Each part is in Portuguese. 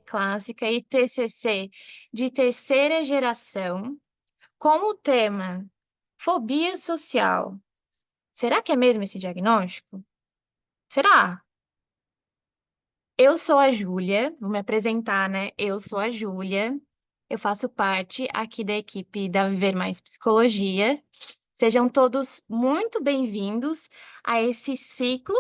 clássica e TCC de terceira geração, com o tema fobia social. Será que é mesmo esse diagnóstico? Será? Eu sou a Júlia, vou me apresentar, né? Eu sou a Júlia, eu faço parte aqui da equipe da Viver Mais Psicologia. Sejam todos muito bem-vindos a esse ciclo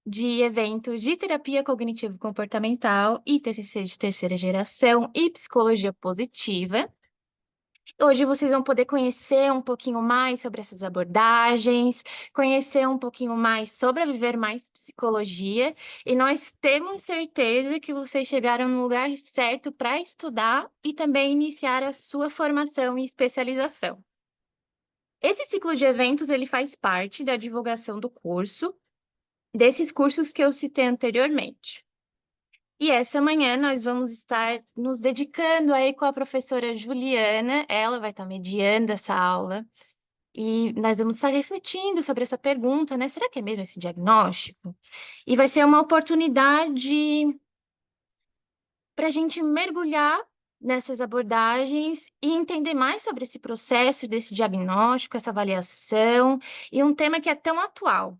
de eventos de terapia cognitivo-comportamental e TCC de terceira geração e psicologia positiva. Hoje vocês vão poder conhecer um pouquinho mais sobre essas abordagens, conhecer um pouquinho mais sobre a Viver Mais Psicologia, e nós temos certeza que vocês chegaram no lugar certo para estudar e também iniciar a sua formação e especialização. Esse ciclo de eventos ele faz parte da divulgação do curso, desses cursos que eu citei anteriormente. E essa manhã nós vamos estar nos dedicando aí com a professora Juliana, ela vai estar mediando essa aula, e nós vamos estar refletindo sobre essa pergunta, né? Será que é mesmo esse diagnóstico? E vai ser uma oportunidade para a gente mergulhar nessas abordagens e entender mais sobre esse processo desse diagnóstico, essa avaliação, e um tema que é tão atual.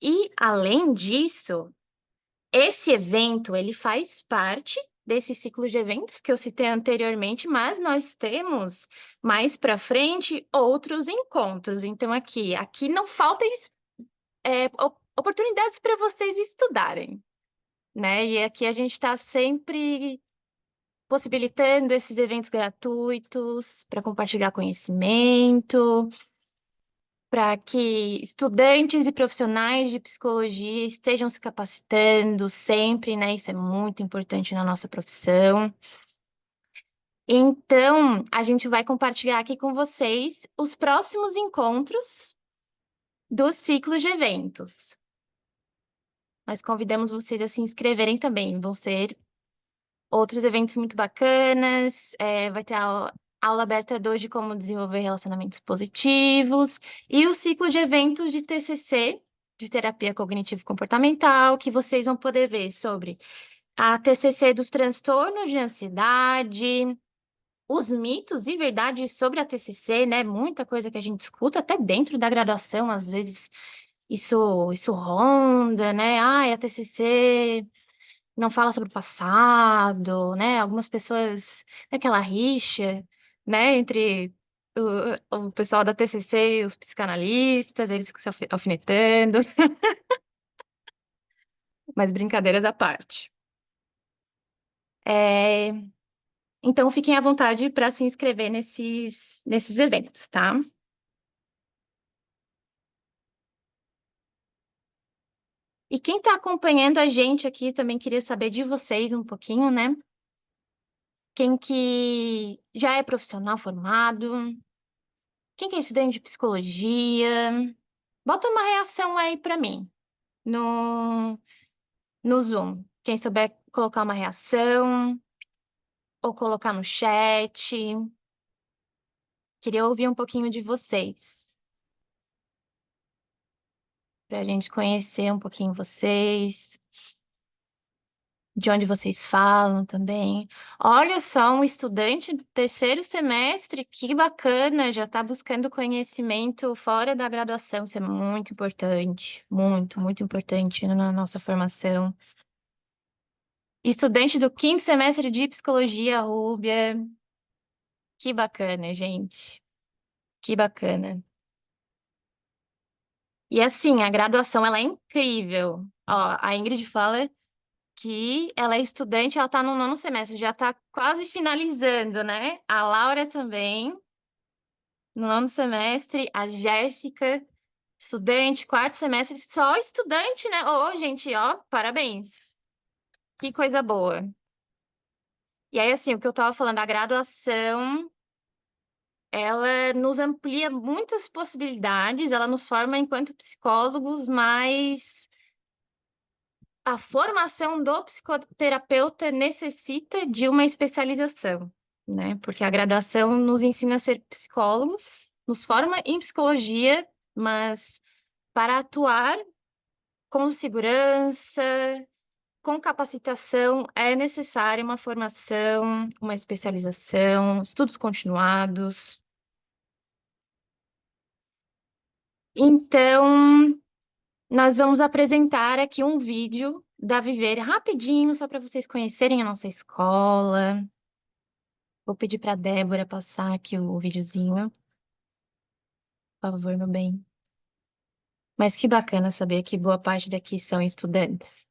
E, além disso, esse evento, ele faz parte desse ciclo de eventos que eu citei anteriormente, mas nós temos mais para frente outros encontros. Então, aqui não falta oportunidades para vocês estudarem, né? E aqui a gente está sempre possibilitando esses eventos gratuitos para compartilhar conhecimento, para que estudantes e profissionais de psicologia estejam se capacitando sempre, né? Isso é muito importante na nossa profissão. Então, a gente vai compartilhar aqui com vocês os próximos encontros do ciclo de eventos. Nós convidamos vocês a se inscreverem também. Vão ser outros eventos muito bacanas. Vai ter a aula aberta 2 de como desenvolver relacionamentos positivos e o ciclo de eventos de TCC, de terapia cognitivo-comportamental, que vocês vão poder ver sobre a TCC dos transtornos de ansiedade, os mitos e verdades sobre a TCC, né? Muita coisa que a gente escuta até dentro da graduação, às vezes isso ronda, né? Ah, a TCC não fala sobre o passado, né? Algumas pessoas, aquela rixa, né, entre o pessoal da TCC e os psicanalistas, eles ficam se alfinetando, mas brincadeiras à parte. É, então, fiquem à vontade para se inscrever nesses eventos, tá? E quem está acompanhando a gente aqui também queria saber de vocês um pouquinho, né? Quem que já é profissional formado, quem que é estudante de psicologia, bota uma reação aí para mim no, no Zoom. Quem souber colocar uma reação ou colocar no chat. Queria ouvir um pouquinho de vocês, para a gente conhecer um pouquinho vocês, de onde vocês falam também. Olha só, um estudante do terceiro semestre, que bacana, já está buscando conhecimento fora da graduação. Isso é muito importante, muito, muito importante na nossa formação. Estudante do quinto semestre de psicologia, Rúbia. Que bacana, gente. Que bacana. E assim, a graduação, ela é incrível. Ó, a Ingrid fala que ela é estudante, ela está no nono semestre, já está quase finalizando, né? A Laura também, no nono semestre. A Jéssica, estudante, quarto semestre, só estudante, né? Ô, gente, ó, parabéns. Que coisa boa. E aí, assim, o que eu estava falando, a graduação, ela nos amplia muitas possibilidades, ela nos forma enquanto psicólogos, mas a formação do psicoterapeuta necessita de uma especialização, né? Porque a graduação nos ensina a ser psicólogos, nos forma em psicologia, mas para atuar com segurança, com capacitação, é necessária uma formação, uma especialização, estudos continuados. Então, nós vamos apresentar aqui um vídeo da Viver rapidinho, só para vocês conhecerem a nossa escola. Vou pedir para a Débora passar aqui o videozinho, por favor, meu bem. Mas que bacana saber que boa parte daqui são estudantes.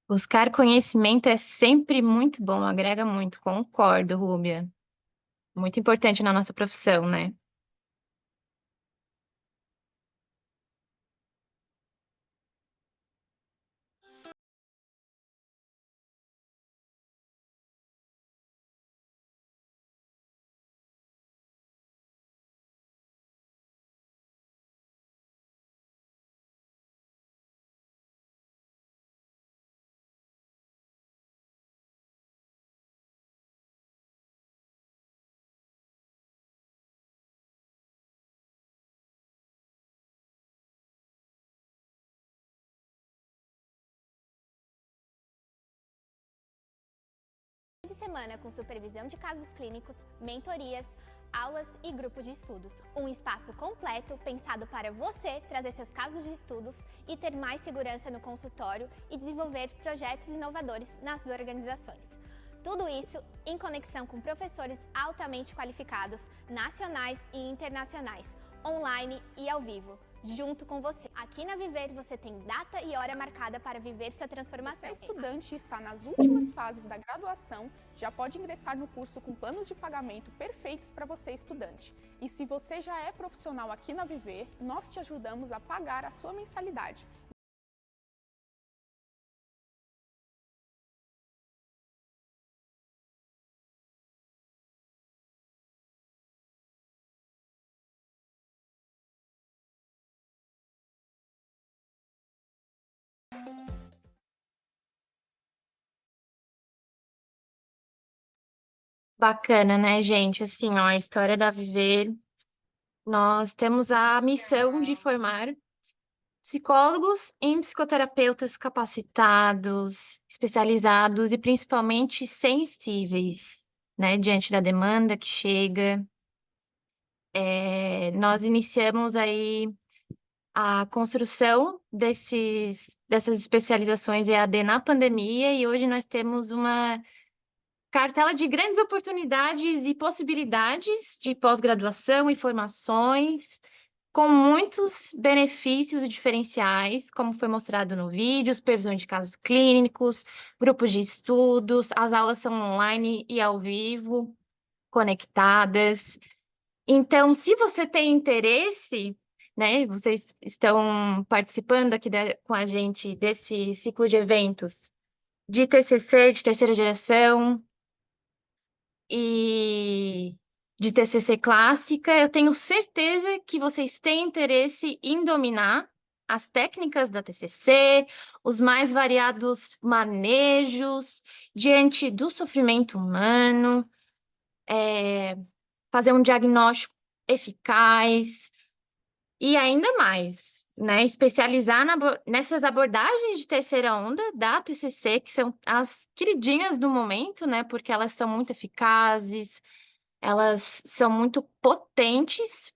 Buscar conhecimento é sempre muito bom, agrega muito, concordo, Rúbia. Muito importante na nossa profissão, né? De semana com supervisão de casos clínicos, mentorias, aulas e grupo de estudos. Um espaço completo pensado para você trazer seus casos de estudos e ter mais segurança no consultório e desenvolver projetos inovadores nas organizações. Tudo isso em conexão com professores altamente qualificados, nacionais e internacionais, online e ao vivo, junto com você. Aqui na Viver você tem data e hora marcada para viver sua transformação. Se é estudante e está nas últimas fases da graduação, já pode ingressar no curso com planos de pagamento perfeitos para você, estudante. E se você já é profissional aqui na Viver, nós te ajudamos a pagar a sua mensalidade. Bacana, né, gente? Assim, ó, a história da Viver, nós temos a missão de formar psicólogos e psicoterapeutas capacitados, especializados e principalmente sensíveis, né, diante da demanda que chega. Nós iniciamos aí a construção dessas especializações EAD na pandemia e hoje nós temos uma cartela de grandes oportunidades e possibilidades de pós-graduação e formações, com muitos benefícios e diferenciais, como foi mostrado no vídeo, supervisão de casos clínicos, grupos de estudos, as aulas são online e ao vivo, conectadas. Então, se você tem interesse, né, vocês estão participando aqui com a gente desse ciclo de eventos de TCC, de terceira geração, e de TCC clássica, eu tenho certeza que vocês têm interesse em dominar as técnicas da TCC, os mais variados manejos diante do sofrimento humano, fazer um diagnóstico eficaz e ainda mais, né? Especializar nessas abordagens de terceira onda da TCC, que são as queridinhas do momento, né? Porque elas são muito eficazes, elas são muito potentes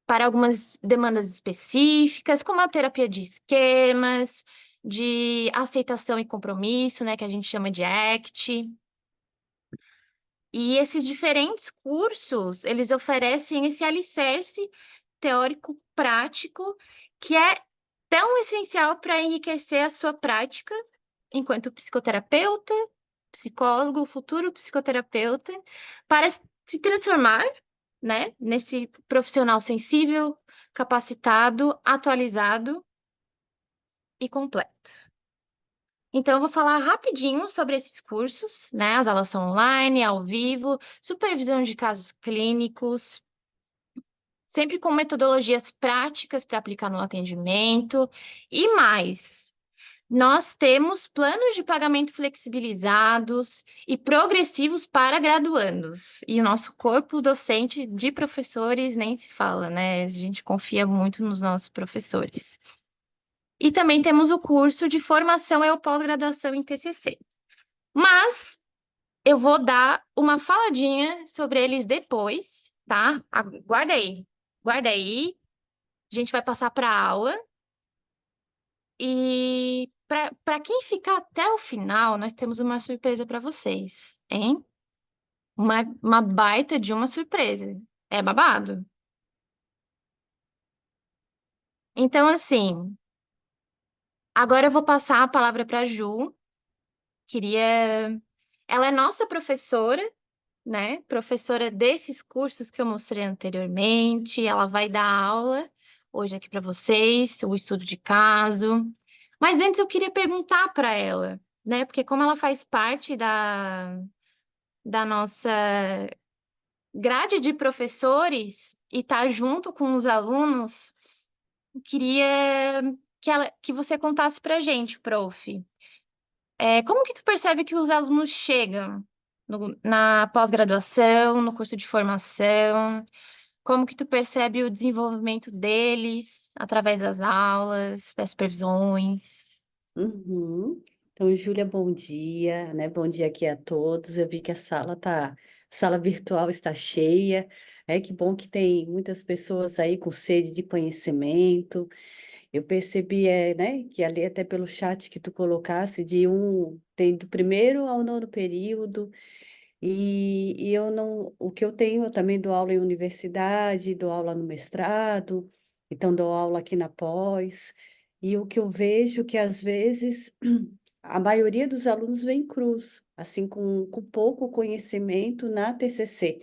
para algumas demandas específicas, como a terapia de esquemas, de aceitação e compromisso, né, que a gente chama de ACT. E esses diferentes cursos, eles oferecem esse alicerce teórico prático que é tão essencial para enriquecer a sua prática enquanto psicoterapeuta, psicólogo, futuro psicoterapeuta, para se transformar, né, nesse profissional sensível, capacitado, atualizado e completo. Então, eu vou falar rapidinho sobre esses cursos, né? As aulas são online, ao vivo, supervisão de casos clínicos, sempre com metodologias práticas para aplicar no atendimento e mais. Nós temos planos de pagamento flexibilizados e progressivos para graduandos. E o nosso corpo docente de professores nem se fala, né? A gente confia muito nos nossos professores. E também temos o curso de formação e pós-graduação em TCC. Mas eu vou dar uma faladinha sobre eles depois, tá? Guarda aí, guarda aí. A gente vai passar para a aula. E para quem ficar até o final, nós temos uma surpresa para vocês, hein? Uma baita de uma surpresa. É babado. Então, assim, agora eu vou passar a palavra para a Ju. Queria. Ela é nossa professora, né? Professora desses cursos que eu mostrei anteriormente. Ela vai dar aula hoje aqui para vocês, o estudo de caso. Mas antes eu queria perguntar para ela, né? Porque como ela faz parte da nossa grade de professores e tá junto com os alunos, eu queria que você contasse pra gente, prof. Como que tu percebe que os alunos chegam na pós-graduação, no curso de formação? Como que tu percebe o desenvolvimento deles através das aulas, das supervisões? Uhum. Então, Júlia, bom dia, né? Bom dia aqui a todos. Eu vi que a sala virtual está cheia. Que bom que tem muitas pessoas aí com sede de conhecimento. Eu percebi, né, que ali até pelo chat que tu colocasse, tem do primeiro ao nono período, e eu não, o que eu tenho, eu também dou aula em universidade, dou aula no mestrado, então dou aula aqui na pós, e o que eu vejo que às vezes a maioria dos alunos vem cruz, assim, com pouco conhecimento na TCC.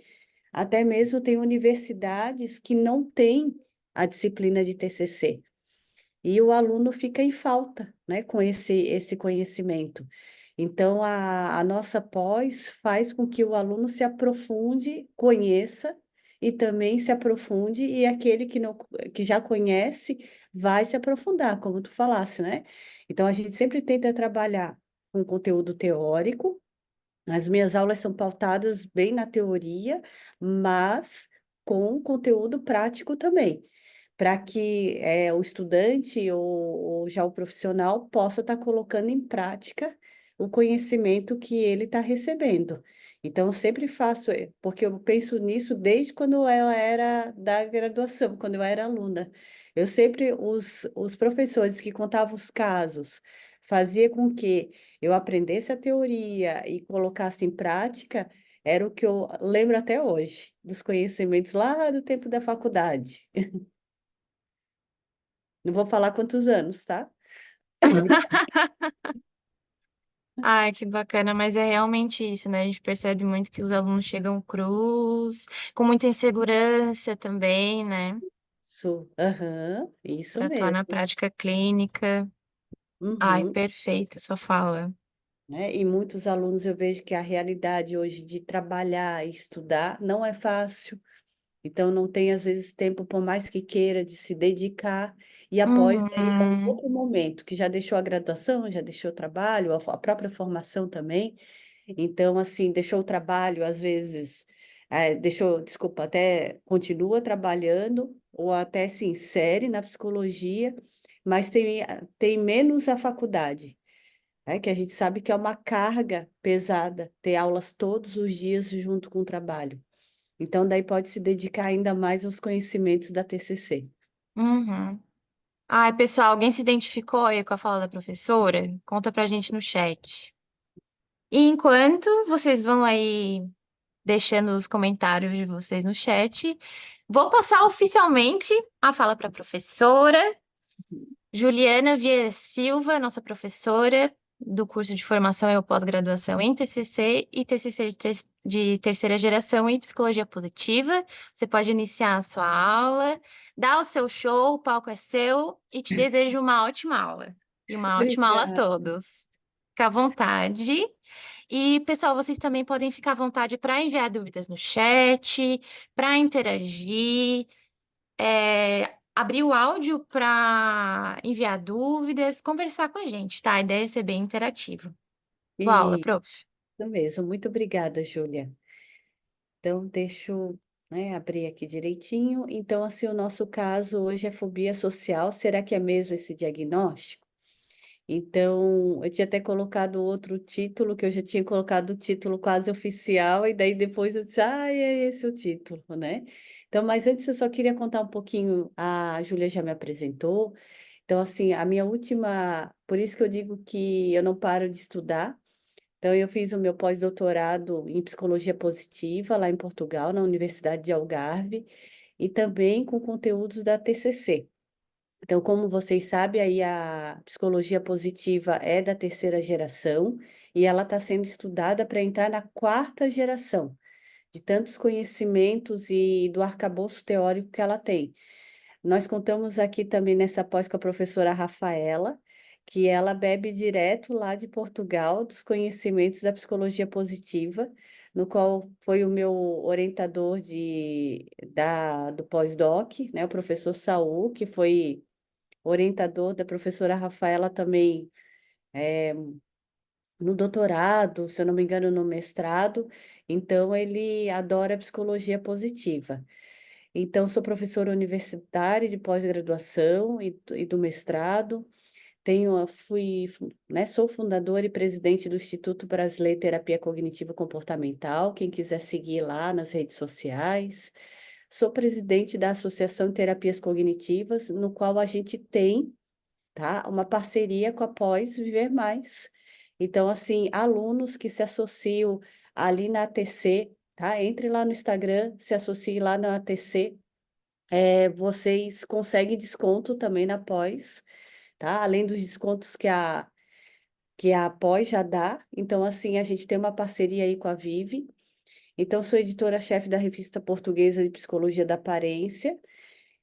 Até mesmo tem universidades que não têm a disciplina de TCC. E o aluno fica em falta, né, com esse conhecimento. Então, a nossa pós faz com que o aluno se aprofunde, conheça e também se aprofunde, e aquele que, não, que já conhece vai se aprofundar, como tu falasse, né? Então, a gente sempre tenta trabalhar com conteúdo teórico. As minhas aulas são pautadas bem na teoria, mas com conteúdo prático também, para que o estudante ou já o profissional possa estar colocando em prática o conhecimento que ele está recebendo. Então, eu sempre faço, porque eu penso nisso desde quando eu era da graduação, quando eu era aluna. Eu sempre, os professores que contavam os casos, fazia com que eu aprendesse a teoria e colocasse em prática, era o que eu lembro até hoje, dos conhecimentos lá do tempo da faculdade. Não vou falar quantos anos, tá? Ai, que bacana, mas é realmente isso, né? A gente percebe muito que os alunos chegam crus, com muita insegurança também, né? Isso, aham, isso Para atuar na mesmo. prática clínica. Ai, Uhum, perfeito, sua fala. né? E muitos alunos eu vejo que a realidade hoje de trabalhar e estudar não é fácil. Então, não tem, às vezes, tempo, por mais que queira, de se dedicar. E após, aí, é um Uhum, outro momento, que já deixou a graduação, já deixou o trabalho, a própria formação também. Então, assim, deixou o trabalho, às vezes, desculpa, até continua trabalhando, ou até se insere na psicologia, mas tem menos a faculdade, né? Que a gente sabe que é uma carga pesada, ter aulas todos os dias junto com o trabalho. Então, daí pode se dedicar ainda mais aos conhecimentos da TCC. uhum. Ai, pessoal, alguém se identificou aí com a fala da professora? Conta pra gente no chat. E enquanto vocês vão aí deixando os comentários de vocês no chat, vou passar oficialmente a fala para a professora. Juliana Vieira Silva, nossa professora do curso de formação e pós-graduação em TCC e TCC de terceira geração em psicologia positiva. Você pode iniciar a sua aula, dar o seu show, o palco é seu e te desejo uma ótima aula. E uma ótima aula a Obrigada. todos. Fica à vontade. E, pessoal, vocês também podem ficar à vontade para enviar dúvidas no chat, para interagir. abrir o áudio para enviar dúvidas, conversar com a gente, tá? A ideia é ser bem interativo. Boa aula, Isso prof. mesmo. Muito obrigada, Júlia. Então, deixa eu, né, abrir aqui direitinho. Então, assim, o nosso caso hoje é fobia social. Será que é mesmo esse diagnóstico? Então, eu tinha até colocado outro título, que eu já tinha colocado o título quase oficial, e daí depois eu disse, ah, é esse o título, né? Então, mas antes eu só queria contar um pouquinho, a Júlia já me apresentou. Então, assim, a minha última, por isso que eu digo que eu não paro de estudar. Então, eu fiz o meu pós-doutorado em psicologia positiva lá em Portugal, na Universidade de Algarve, e também com conteúdos da TCC. Então, como vocês sabem, aí a psicologia positiva é da terceira geração e ela está sendo estudada para entrar na quarta geração, de tantos conhecimentos e do arcabouço teórico que ela tem. Nós contamos aqui também nessa pós com a professora Rafaela, que ela bebe direto lá de Portugal dos conhecimentos da psicologia positiva, no qual foi o meu orientador do pós-doc, né, o professor Saul, que foi orientador da professora Rafaela também no doutorado, se eu não me engano, no mestrado. Então, ele adora psicologia positiva. Então, sou professora universitária de pós-graduação e do mestrado. Né, sou fundadora e presidente do Instituto Brasileiro de Terapia Cognitivo Comportamental. Quem quiser seguir lá nas redes sociais. Sou presidente da Associação de Terapias Cognitivas, no qual a gente tem, tá, uma parceria com a Pós Viver Mais. Então, assim, alunos que se associam ali na ATC, tá? Entre lá no Instagram, se associe lá na ATC. Vocês conseguem desconto também na Pós, tá? Além dos descontos que a Pós já dá. Então, assim, a gente tem uma parceria aí com a Vive. Então, sou editora-chefe da Revista Portuguesa de Psicologia da Aparência.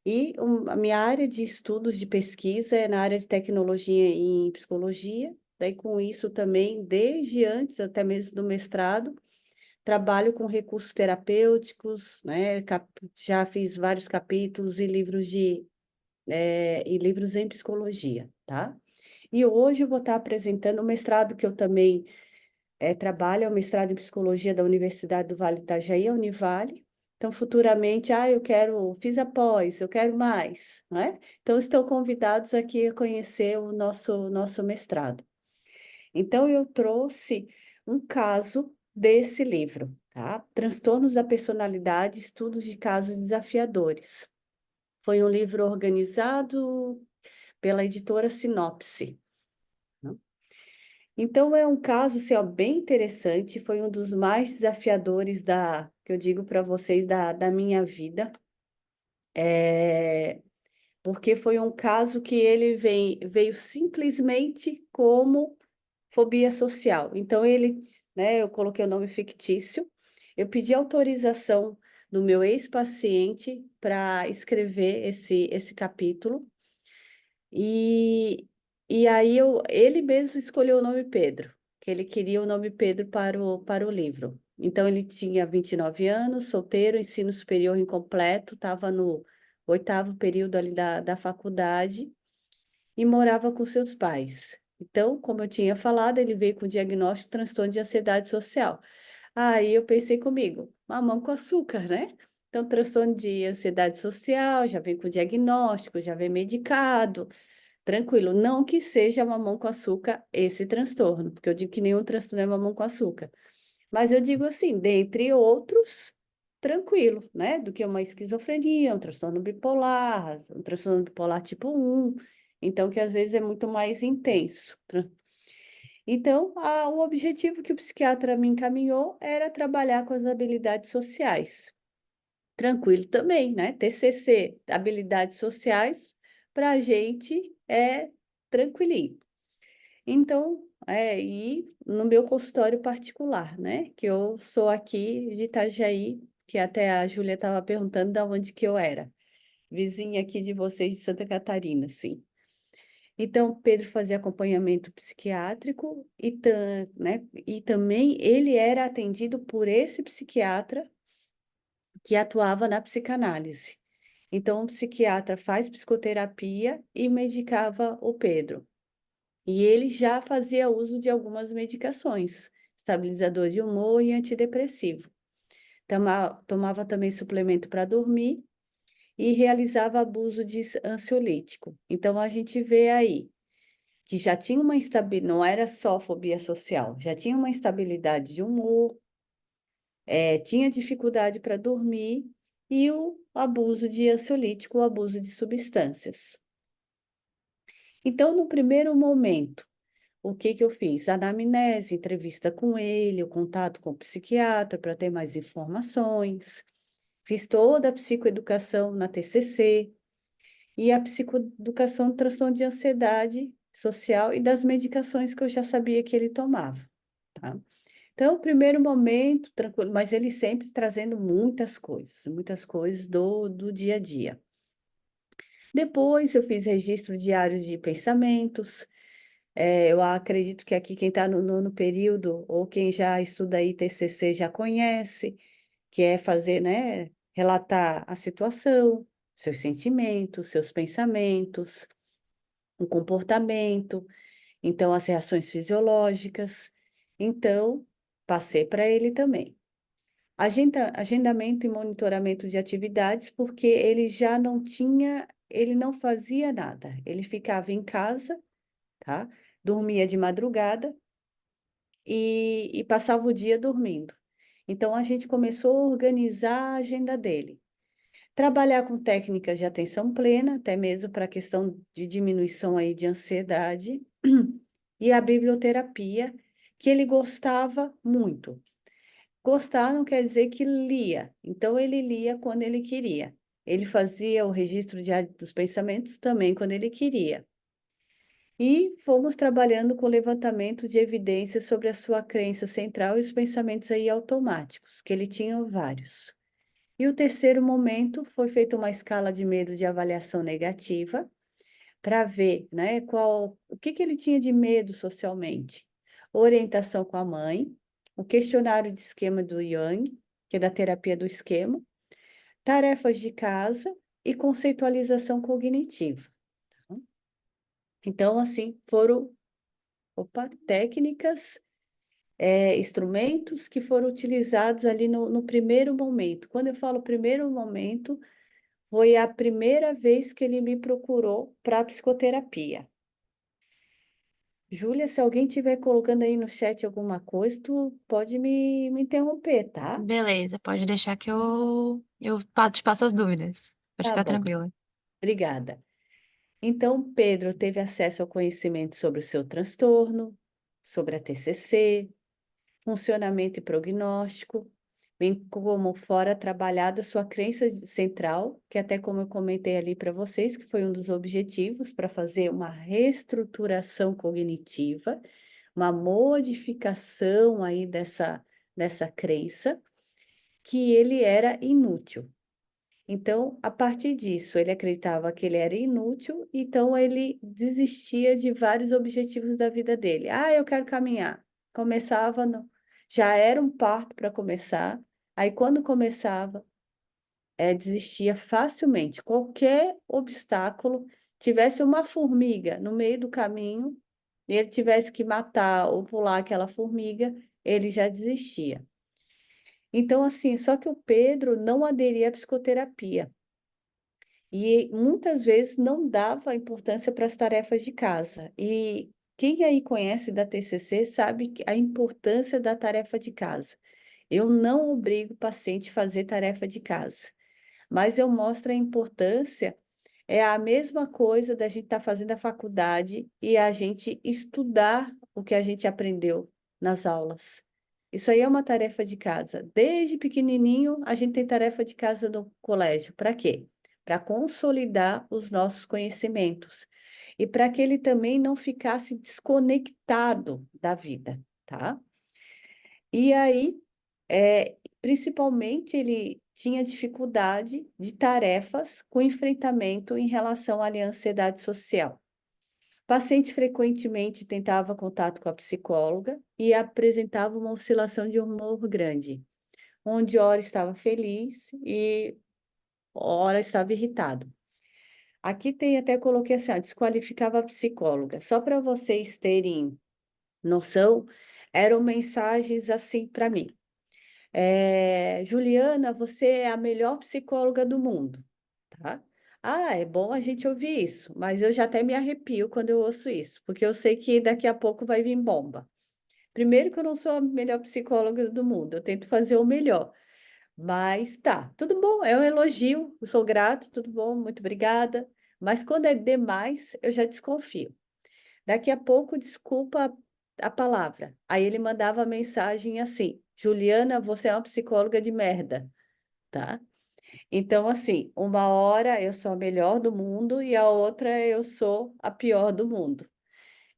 E a minha área de estudos de pesquisa é na área de tecnologia em psicologia. Daí, com isso também, desde antes até mesmo do mestrado, trabalho com recursos terapêuticos, né? Já fiz vários capítulos e livros em psicologia, tá? E hoje eu vou estar apresentando o mestrado que eu também trabalho, é o mestrado em psicologia da Universidade do Vale do Itajaí, a Univale. Então, futuramente, fiz a pós, eu quero mais, né? Então, estão convidados aqui a conhecer o nosso mestrado. Então, eu trouxe um caso desse livro, tá? Transtornos da Personalidade, Estudos de Casos Desafiadores. Foi um livro organizado pela editora Sinopse. Então, é um caso assim, ó, bem interessante, foi um dos mais desafiadores que eu digo para vocês da minha vida, porque foi um caso que ele veio simplesmente como fobia social. Então, né, eu coloquei o nome fictício, eu pedi autorização do meu ex-paciente para escrever esse capítulo, e, e aí ele mesmo escolheu o nome Pedro, que ele queria o nome Pedro para o livro. Então ele tinha 29 anos, solteiro, ensino superior incompleto, estava no oitavo período ali da faculdade e morava com seus pais. Então, como eu tinha falado, ele veio com diagnóstico de transtorno de ansiedade social. Aí eu pensei comigo, mamão com açúcar, né? Então, transtorno de ansiedade social, já vem com diagnóstico, já vem medicado. Tranquilo, não que seja mamão com açúcar esse transtorno, porque eu digo que nenhum transtorno é mamão com açúcar. Mas eu digo assim, dentre outros, tranquilo, né? Do que uma esquizofrenia, um transtorno bipolar, um transtorno bipolar tipo 1, então que às vezes é muito mais intenso. Então, o objetivo que o psiquiatra me encaminhou era trabalhar com as habilidades sociais. Tranquilo também, né? TCC, habilidades sociais, para a gente é tranquilinho. Então, e no meu consultório particular, né? Que eu sou aqui de Itajaí, que até a Júlia estava perguntando de onde que eu era. Vizinha aqui de vocês de Santa Catarina, sim. Então, Pedro fazia acompanhamento psiquiátrico né, e também ele era atendido por esse psiquiatra que atuava na psicanálise. Então, o psiquiatra faz psicoterapia e medicava o Pedro. E ele já fazia uso de algumas medicações, estabilizador de humor e antidepressivo. Tomava também suplemento para dormir e realizava abuso de ansiolítico. Então, a gente vê aí que já tinha uma instabilidade, não era só fobia social, já tinha uma instabilidade de humor, tinha dificuldade para dormir e o abuso de ansiolítico, o abuso de substâncias. Então, no primeiro momento, o que que eu fiz? Anamnese, entrevista com ele, o contato com o psiquiatra para ter mais informações. Fiz toda a psicoeducação na TCC e a psicoeducação do transtorno de ansiedade social e das medicações que eu já sabia que ele tomava, tá? Então, primeiro momento, tranquilo, mas ele sempre trazendo muitas coisas do dia a dia. Depois eu fiz registro diário de pensamentos. Eu acredito que aqui quem está no nono período ou quem já estuda aí TCC já conhece, que é fazer, né, relatar a situação, seus sentimentos, seus pensamentos, o comportamento, então as reações fisiológicas. Então, passei para ele também. Agendamento e monitoramento de atividades, porque ele já não tinha, ele não fazia nada. Ele ficava em casa, tá? Dormia de madrugada e passava o dia dormindo. Então, a gente começou a organizar a agenda dele. Trabalhar com técnicas de atenção plena, até mesmo para a questão de diminuição aí de ansiedade, e a biblioterapia, que ele gostava muito. Gostar não quer dizer que lia, então ele lia quando ele queria. Ele fazia o registro diário dos pensamentos também quando ele queria. E fomos trabalhando com levantamento de evidências sobre a sua crença central e os pensamentos aí automáticos, que ele tinha vários. E o terceiro momento foi feita uma escala de medo de avaliação negativa para ver, né, o que que ele tinha de medo socialmente. Orientação com a mãe, o questionário de esquema do Jung, que é da terapia do esquema, tarefas de casa e conceitualização cognitiva. Tá? Então, assim, foram, técnicas, instrumentos que foram utilizados ali no primeiro momento. Quando eu falo primeiro momento, foi a primeira vez que ele me procurou para psicoterapia. Júlia, se alguém estiver colocando aí no chat alguma coisa, tu pode me interromper, tá? Beleza, pode deixar que eu te passo as dúvidas. Pode Tá ficar bom, tranquila. obrigada. Então, Pedro teve acesso ao conhecimento sobre o seu transtorno, sobre a TCC, funcionamento e prognóstico, bem como fora trabalhada sua crença central, que até como eu comentei ali para vocês, que foi um dos objetivos para fazer uma reestruturação cognitiva, uma modificação aí dessa crença, que ele era inútil. Então, a partir disso, ele acreditava que ele era inútil, então ele desistia de vários objetivos da vida dele. Ah, eu quero caminhar. Começava, já era um parto para começar. Aí, quando começava, desistia facilmente. Qualquer obstáculo, tivesse uma formiga no meio do caminho, e ele tivesse que matar ou pular aquela formiga, ele já desistia. Então, assim, só que o Pedro não aderia à psicoterapia. E muitas vezes não dava importância para as tarefas de casa. E quem aí conhece da TCC sabe a importância da tarefa de casa. Eu não obrigo o paciente a fazer tarefa de casa, mas eu mostro a importância. É a mesma coisa da gente estar fazendo a faculdade e a gente estudar o que a gente aprendeu nas aulas. Isso aí é uma tarefa de casa. Desde pequenininho, a gente tem tarefa de casa no colégio. Para quê? Para consolidar os nossos conhecimentos e para que ele também não ficasse desconectado da vida, tá? E aí, principalmente, ele tinha dificuldade de tarefas com enfrentamento em relação à ansiedade social. O paciente frequentemente tentava contato com a psicóloga e apresentava uma oscilação de humor grande, onde ora estava feliz e hora estava irritado. Aqui tem até coloquei assim, ó, desqualificava a psicóloga. Só para vocês terem noção, eram mensagens assim para mim. Juliana, você é a melhor psicóloga do mundo, tá? Ah, é bom a gente ouvir isso, mas eu já até me arrepio quando eu ouço isso, porque eu sei que daqui a pouco vai vir bomba. Primeiro que eu não sou a melhor psicóloga do mundo, eu tento fazer o melhor. Mas tá, tudo bom, é um elogio, eu sou grata, tudo bom, muito obrigada. Mas quando é demais, eu já desconfio. Daqui a pouco, desculpa a palavra. Aí ele mandava mensagem assim: Juliana, você é uma psicóloga de merda, tá? Então, assim, uma hora eu sou a melhor do mundo e a outra eu sou a pior do mundo.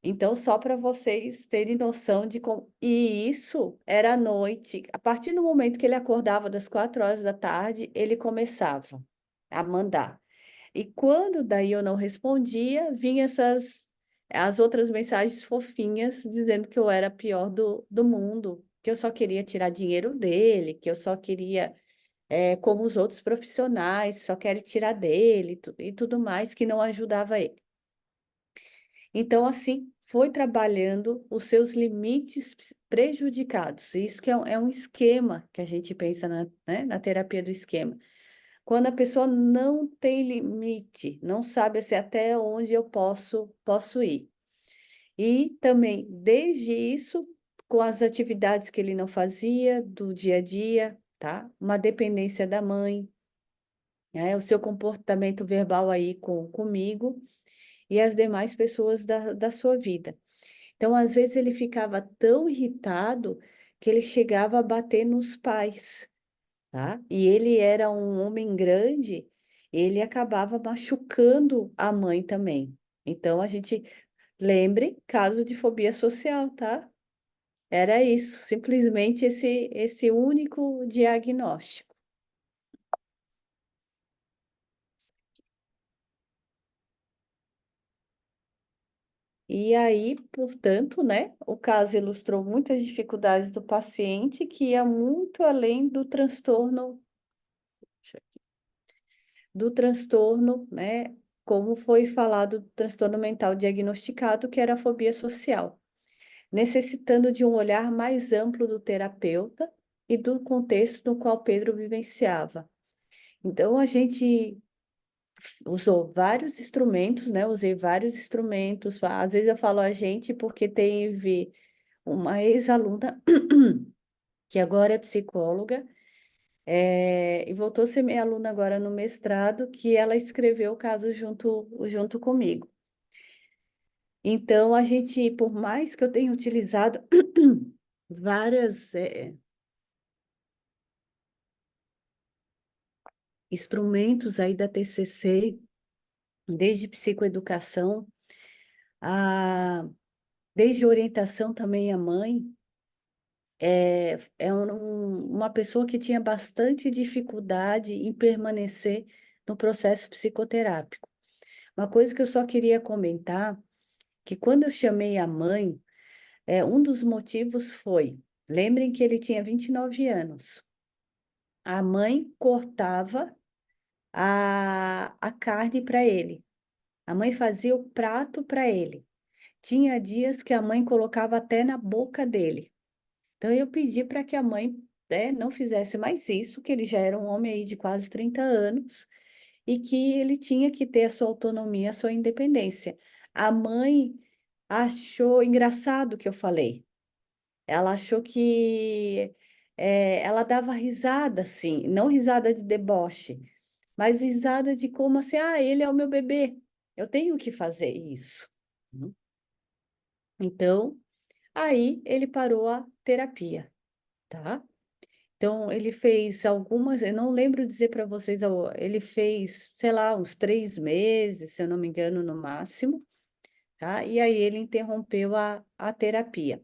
Então, só para vocês terem noção de como. E isso era à noite. A partir do momento que ele acordava das 4 horas da tarde, ele começava a mandar. E quando daí eu não respondia, vinha as outras mensagens fofinhas dizendo que eu era a pior do mundo, que eu só queria tirar dinheiro dele, que eu só queria, como os outros profissionais, só quero tirar dele e tudo mais, que não ajudava ele. Então, assim, foi trabalhando os seus limites prejudicados. Isso que é um esquema que a gente pensa né, na terapia do esquema. Quando a pessoa não tem limite, não sabe assim, até onde eu posso ir. E também, desde isso, com as atividades que ele não fazia do dia a dia, tá? Uma dependência da mãe, né? O seu comportamento verbal aí comigo e as demais pessoas da sua vida. Então, às vezes, ele ficava tão irritado que ele chegava a bater nos pais, tá? E ele era um homem grande, ele acabava machucando a mãe também. Então, a gente lembre, caso de fobia social, tá? Era isso, simplesmente esse único diagnóstico. E aí, portanto, né, o caso ilustrou muitas dificuldades do paciente que ia muito além do transtorno, né, como foi falado, do transtorno mental diagnosticado, que era a fobia social, necessitando de um olhar mais amplo do terapeuta e do contexto no qual Pedro vivenciava. Então, a gente usou vários instrumentos, né? Usei vários instrumentos. Às vezes eu falo a gente porque teve uma ex-aluna que agora é psicóloga, e voltou a ser minha aluna agora no mestrado, que ela escreveu o caso junto comigo. Então, a gente, por mais que eu tenha utilizado vários instrumentos aí da TCC, desde psicoeducação, a, desde orientação também à mãe, uma pessoa que tinha bastante dificuldade em permanecer no processo psicoterápico. Uma coisa que eu só queria comentar, que quando eu chamei a mãe, um dos motivos foi, lembrem que ele tinha 29 anos. A mãe cortava a carne para ele. A mãe fazia o prato para ele. Tinha dias que a mãe colocava até na boca dele. Então eu pedi para que a mãe, não fizesse mais isso, que ele já era um homem aí de quase 30 anos e que ele tinha que ter a sua autonomia, a sua independência. A mãe achou engraçado o que eu falei. Ela achou que ela dava risada, assim, não risada de deboche, mas risada de como assim, ele é o meu bebê, eu tenho que fazer isso. Então, aí ele parou a terapia, tá? Então, ele fez algumas, eu não lembro dizer para vocês, ele fez, sei lá, uns 3 meses, se eu não me engano, no máximo, tá? E aí ele interrompeu a terapia.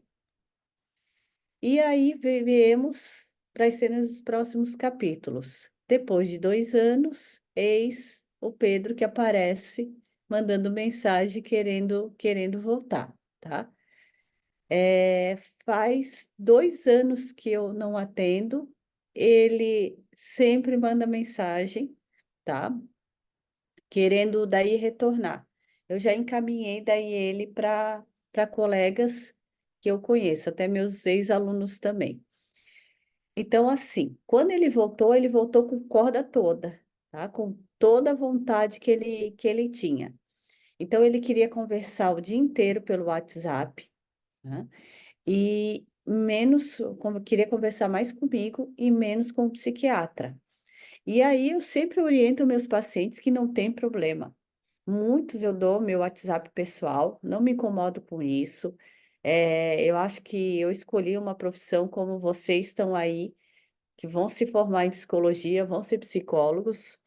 E aí viemos para as cenas dos próximos capítulos. Depois de 2 anos, eis o Pedro que aparece mandando mensagem querendo voltar, tá? Faz 2 anos que eu não atendo, ele sempre manda mensagem, tá? Querendo daí retornar. Eu já encaminhei daí ele para colegas que eu conheço, até meus ex-alunos também. Então, assim, quando ele voltou com corda toda, tá? Com toda a vontade que ele tinha. Então, ele queria conversar o dia inteiro pelo WhatsApp, né? E menos, queria conversar mais comigo e menos com o psiquiatra. E aí, eu sempre oriento meus pacientes que não tem problema. Muitos eu dou meu WhatsApp pessoal, não me incomodo com isso. Eu acho que eu escolhi uma profissão como vocês estão aí, que vão se formar em psicologia, vão ser psicólogos.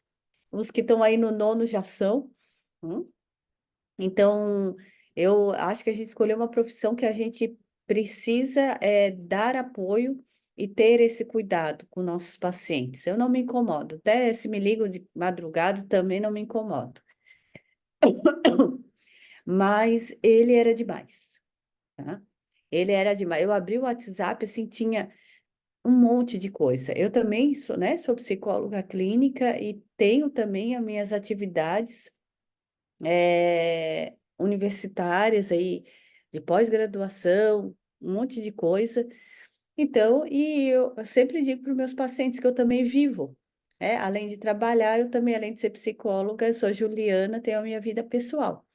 Os que estão aí no nono já são. hum? Então, eu acho que a gente escolheu uma profissão que a gente precisa dar apoio e ter esse cuidado com nossos pacientes. Eu não me incomodo, até se me ligam de madrugada também não me incomodo. Mas ele era demais, tá? Ele era demais. Eu abri o WhatsApp, assim, tinha um monte de coisa. Eu também sou, né, sou psicóloga clínica e tenho também as minhas atividades universitárias aí, de pós-graduação, um monte de coisa. Então, e eu sempre digo para os meus pacientes que eu também vivo. Além de trabalhar, eu também, além de ser psicóloga, eu sou Juliana, tenho a minha vida pessoal.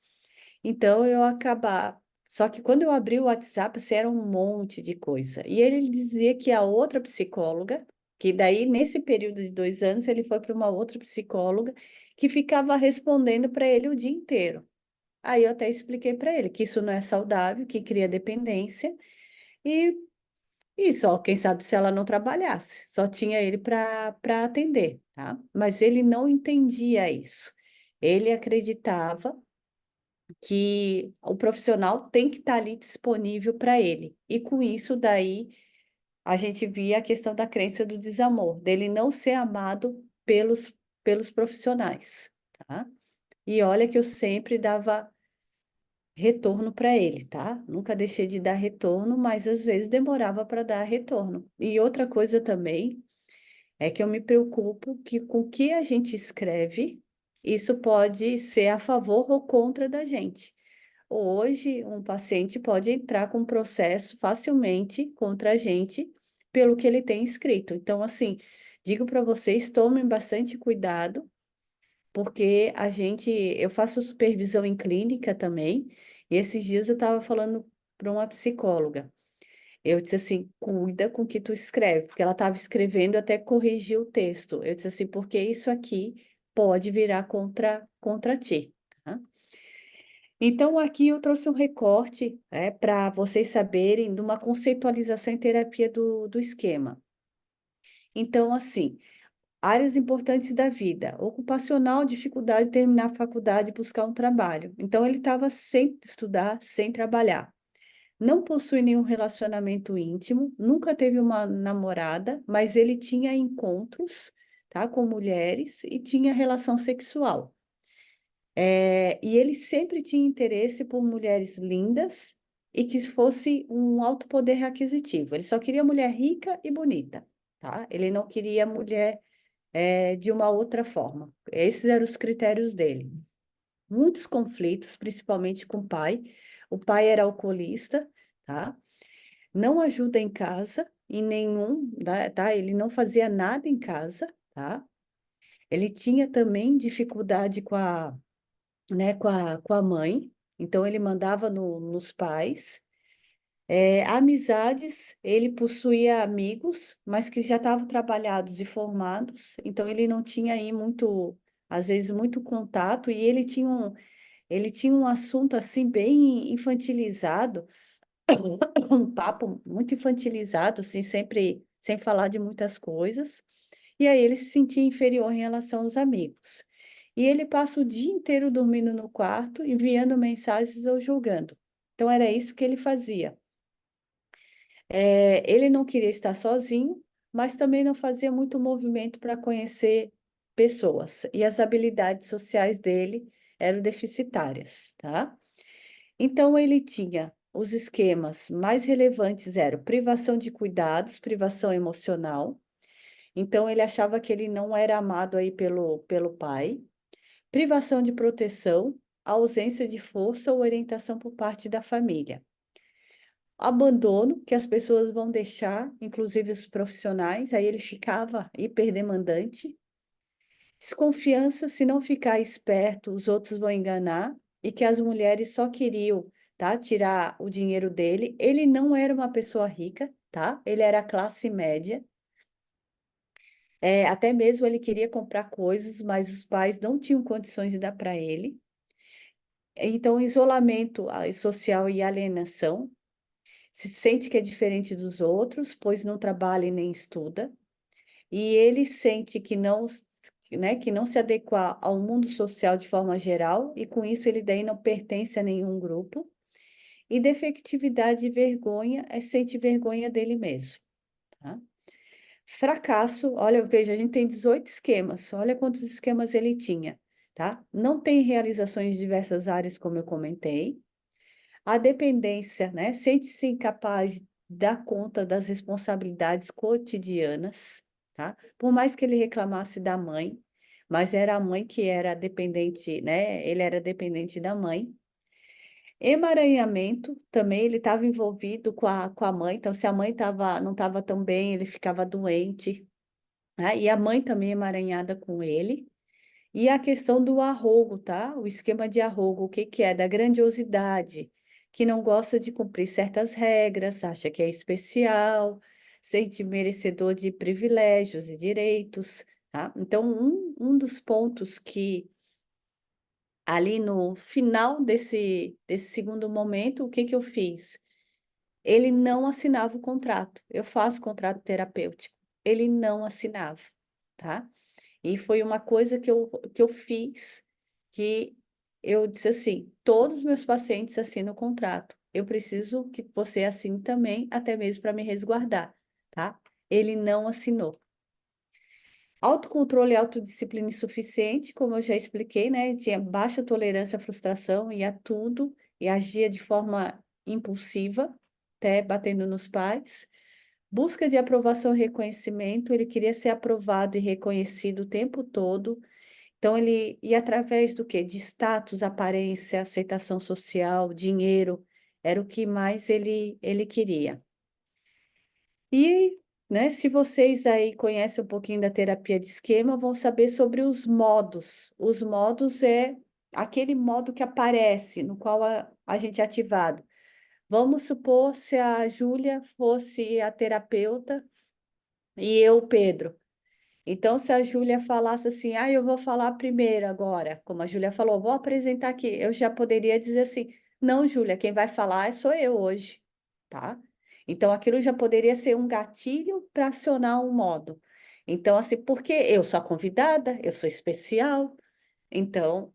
Então, eu acabar. Só que quando eu abri o WhatsApp, assim, era um monte de coisa. E ele dizia que a outra psicóloga, que daí, nesse período de 2 anos, ele foi para uma outra psicóloga que ficava respondendo para ele o dia inteiro. Aí eu até expliquei para ele que isso não é saudável, que cria dependência, e, e só, quem sabe, se ela não trabalhasse, só tinha ele para atender, tá? Mas ele não entendia isso. Ele acreditava que o profissional tem que estar ali disponível para ele. E com isso daí a gente via a questão da crença do desamor, dele não ser amado pelos profissionais, tá? E olha que eu sempre dava retorno para ele, tá? Nunca deixei de dar retorno, mas às vezes demorava para dar retorno. E outra coisa também é que eu me preocupo que com o que a gente escreve, isso pode ser a favor ou contra da gente. Hoje, um paciente pode entrar com um processo facilmente contra a gente pelo que ele tem escrito. Então, assim, digo para vocês, tomem bastante cuidado, porque eu faço supervisão em clínica também, e esses dias eu estava falando para uma psicóloga. Eu disse assim, cuida com o que tu escreve, porque ela estava escrevendo até corrigir o texto. Eu disse assim, porque isso aqui pode virar contra ti, tá? Então, aqui eu trouxe um recorte, para vocês saberem de uma conceitualização em terapia do esquema. Então, assim, áreas importantes da vida, ocupacional, dificuldade de terminar a faculdade e buscar um trabalho. Então, ele estava sem estudar, sem trabalhar. Não possui nenhum relacionamento íntimo, nunca teve uma namorada, mas ele tinha encontros, tá, com mulheres e tinha relação sexual. E ele sempre tinha interesse por mulheres lindas e que fosse um alto poder aquisitivo. Ele só queria mulher rica e bonita, tá? Ele não queria mulher de uma outra forma. Esses eram os critérios dele. Muitos conflitos, principalmente com o pai. O pai era alcoolista, tá? Não ajuda em casa, em nenhum, tá? Ele não fazia nada em casa, tá? Ele tinha também dificuldade com a mãe, então ele mandava nos pais. Amizades, ele possuía amigos, mas que já estavam trabalhados e formados, então ele não tinha aí muito, às vezes, muito contato, e ele tinha um assunto assim bem infantilizado, um papo muito infantilizado, assim, sempre sem falar de muitas coisas, e aí ele se sentia inferior em relação aos amigos. E ele passa o dia inteiro dormindo no quarto, enviando mensagens ou julgando. Então era isso que ele fazia. Ele não queria estar sozinho, mas também não fazia muito movimento para conhecer pessoas. E as habilidades sociais dele eram deficitárias, tá? Então ele tinha os esquemas mais relevantes eram privação de cuidados, privação emocional. Então, ele achava que ele não era amado aí pelo pai, privação de proteção, ausência de força ou orientação por parte da família. Abandono, que as pessoas vão deixar, inclusive os profissionais, aí ele ficava hiperdemandante. Desconfiança, se não ficar esperto, os outros vão enganar, e que as mulheres só queriam, tá, tirar o dinheiro dele. Ele não era uma pessoa rica, tá? Ele era classe média. Até mesmo ele queria comprar coisas, mas os pais não tinham condições de dar para ele. Então, isolamento social e alienação. Se sente que é diferente dos outros, pois não trabalha e nem estuda. E ele sente que não, né, que não se adequa ao mundo social de forma geral, e com isso ele daí não pertence a nenhum grupo. E defectividade e vergonha, sente vergonha dele mesmo, tá? Fracasso, olha, veja, a gente tem 18 esquemas, olha quantos esquemas ele tinha, tá? Não tem realizações em diversas áreas, como eu comentei. A dependência, né? Sente-se incapaz de dar conta das responsabilidades cotidianas, tá? Por mais que ele reclamasse da mãe, mas era a mãe que era dependente, né? Ele era dependente da mãe. Emaranhamento, também ele estava envolvido com a mãe, então se a mãe não estava tão bem, ele ficava doente, né? E a mãe também emaranhada com ele. E a questão do arrogo, tá? O esquema de arrogo, o que que é? Da grandiosidade, que não gosta de cumprir certas regras, acha que é especial, sente merecedor de privilégios e direitos, tá? Então, um dos pontos que ali no final desse segundo momento, o que que eu fiz? Ele não assinava o contrato. Eu faço contrato terapêutico. Ele não assinava, tá? E foi uma coisa que eu fiz, que eu disse assim: todos os meus pacientes assinam o contrato. Eu preciso que você assine também, até mesmo para me resguardar, tá? Ele não assinou. Autocontrole e autodisciplina insuficiente, como eu já expliquei, né? Tinha baixa tolerância à frustração e a tudo, e agia de forma impulsiva, até batendo nos pais. Busca de aprovação e reconhecimento, ele queria ser aprovado e reconhecido o tempo todo. Então, ele ia através do quê? De status, aparência, aceitação social, dinheiro, era o que mais ele queria. E, né, se vocês aí conhecem um pouquinho da terapia de esquema, vão saber sobre os modos. Os modos é aquele modo que aparece, no qual a gente é ativado. Vamos supor se a Júlia fosse a terapeuta e eu, o Pedro. Então, se a Júlia falasse assim, eu vou falar primeiro agora, como a Júlia falou, vou apresentar aqui, eu já poderia dizer assim, não, Júlia, quem vai falar sou eu hoje, tá? Então, aquilo já poderia ser um gatilho para acionar um modo. Então, assim, porque eu sou a convidada, eu sou especial, então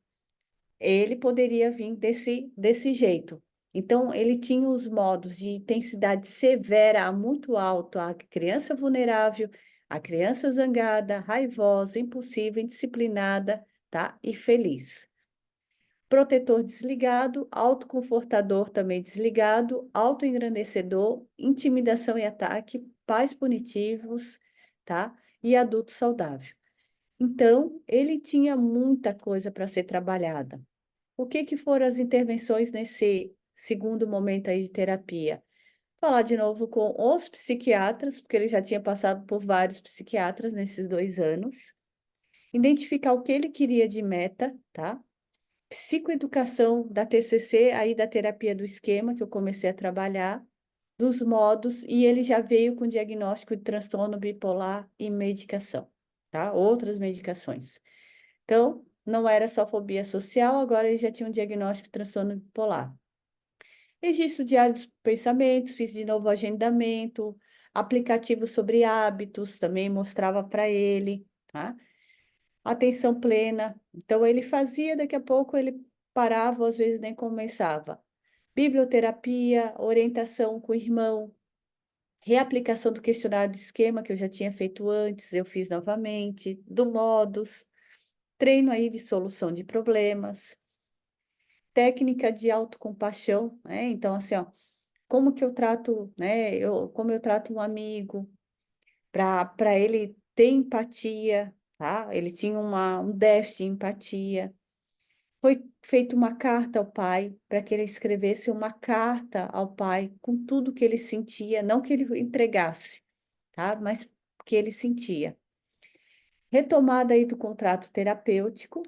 ele poderia vir desse jeito. Então, ele tinha os modos de intensidade severa a muito alto, a criança vulnerável, a criança zangada, raivosa, impulsiva, indisciplinada, tá? E feliz. Protetor desligado, autoconfortador também desligado, autoengrandecedor, intimidação e ataque, pais punitivos, tá? E adulto saudável. Então, ele tinha muita coisa para ser trabalhada. O que que foram as intervenções nesse segundo momento aí de terapia? Falar de novo com os psiquiatras, porque ele já tinha passado por vários psiquiatras nesses 2 anos. Identificar o que ele queria de meta, tá? Psicoeducação da TCC, aí da terapia do esquema, que eu comecei a trabalhar, dos modos, e ele já veio com diagnóstico de transtorno bipolar e medicação, tá? Outras medicações. Então, não era só fobia social, agora ele já tinha um diagnóstico de transtorno bipolar. Registro diário dos pensamentos, fiz de novo agendamento, aplicativo sobre hábitos, também mostrava para ele, tá? Atenção plena. Então, ele fazia, daqui a pouco ele parava, às vezes nem começava. Biblioterapia, orientação com o irmão, reaplicação do questionário de esquema que eu já tinha feito antes, eu fiz novamente, do Modus, treino aí de solução de problemas, técnica de autocompaixão, né? Então, assim, ó, como que eu trato, né? Como eu trato um amigo, para ele ter empatia, tá? Ele tinha um déficit de empatia. Foi feita uma carta ao pai, para que ele escrevesse uma carta ao pai com tudo que ele sentia, não que ele entregasse, tá? Mas que ele sentia. Retomada aí do contrato terapêutico.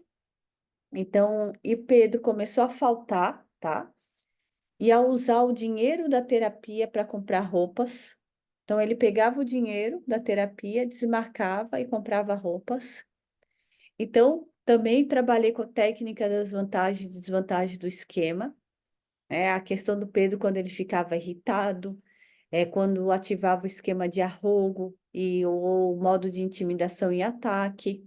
Então, e Pedro começou a faltar, tá? E a usar o dinheiro da terapia para comprar roupas. Então, ele pegava o dinheiro da terapia, desmarcava e comprava roupas. Então, também trabalhei com a técnica das vantagens e desvantagens do esquema. A questão do Pedro quando ele ficava irritado, quando ativava o esquema de arrogo e o modo de intimidação e ataque.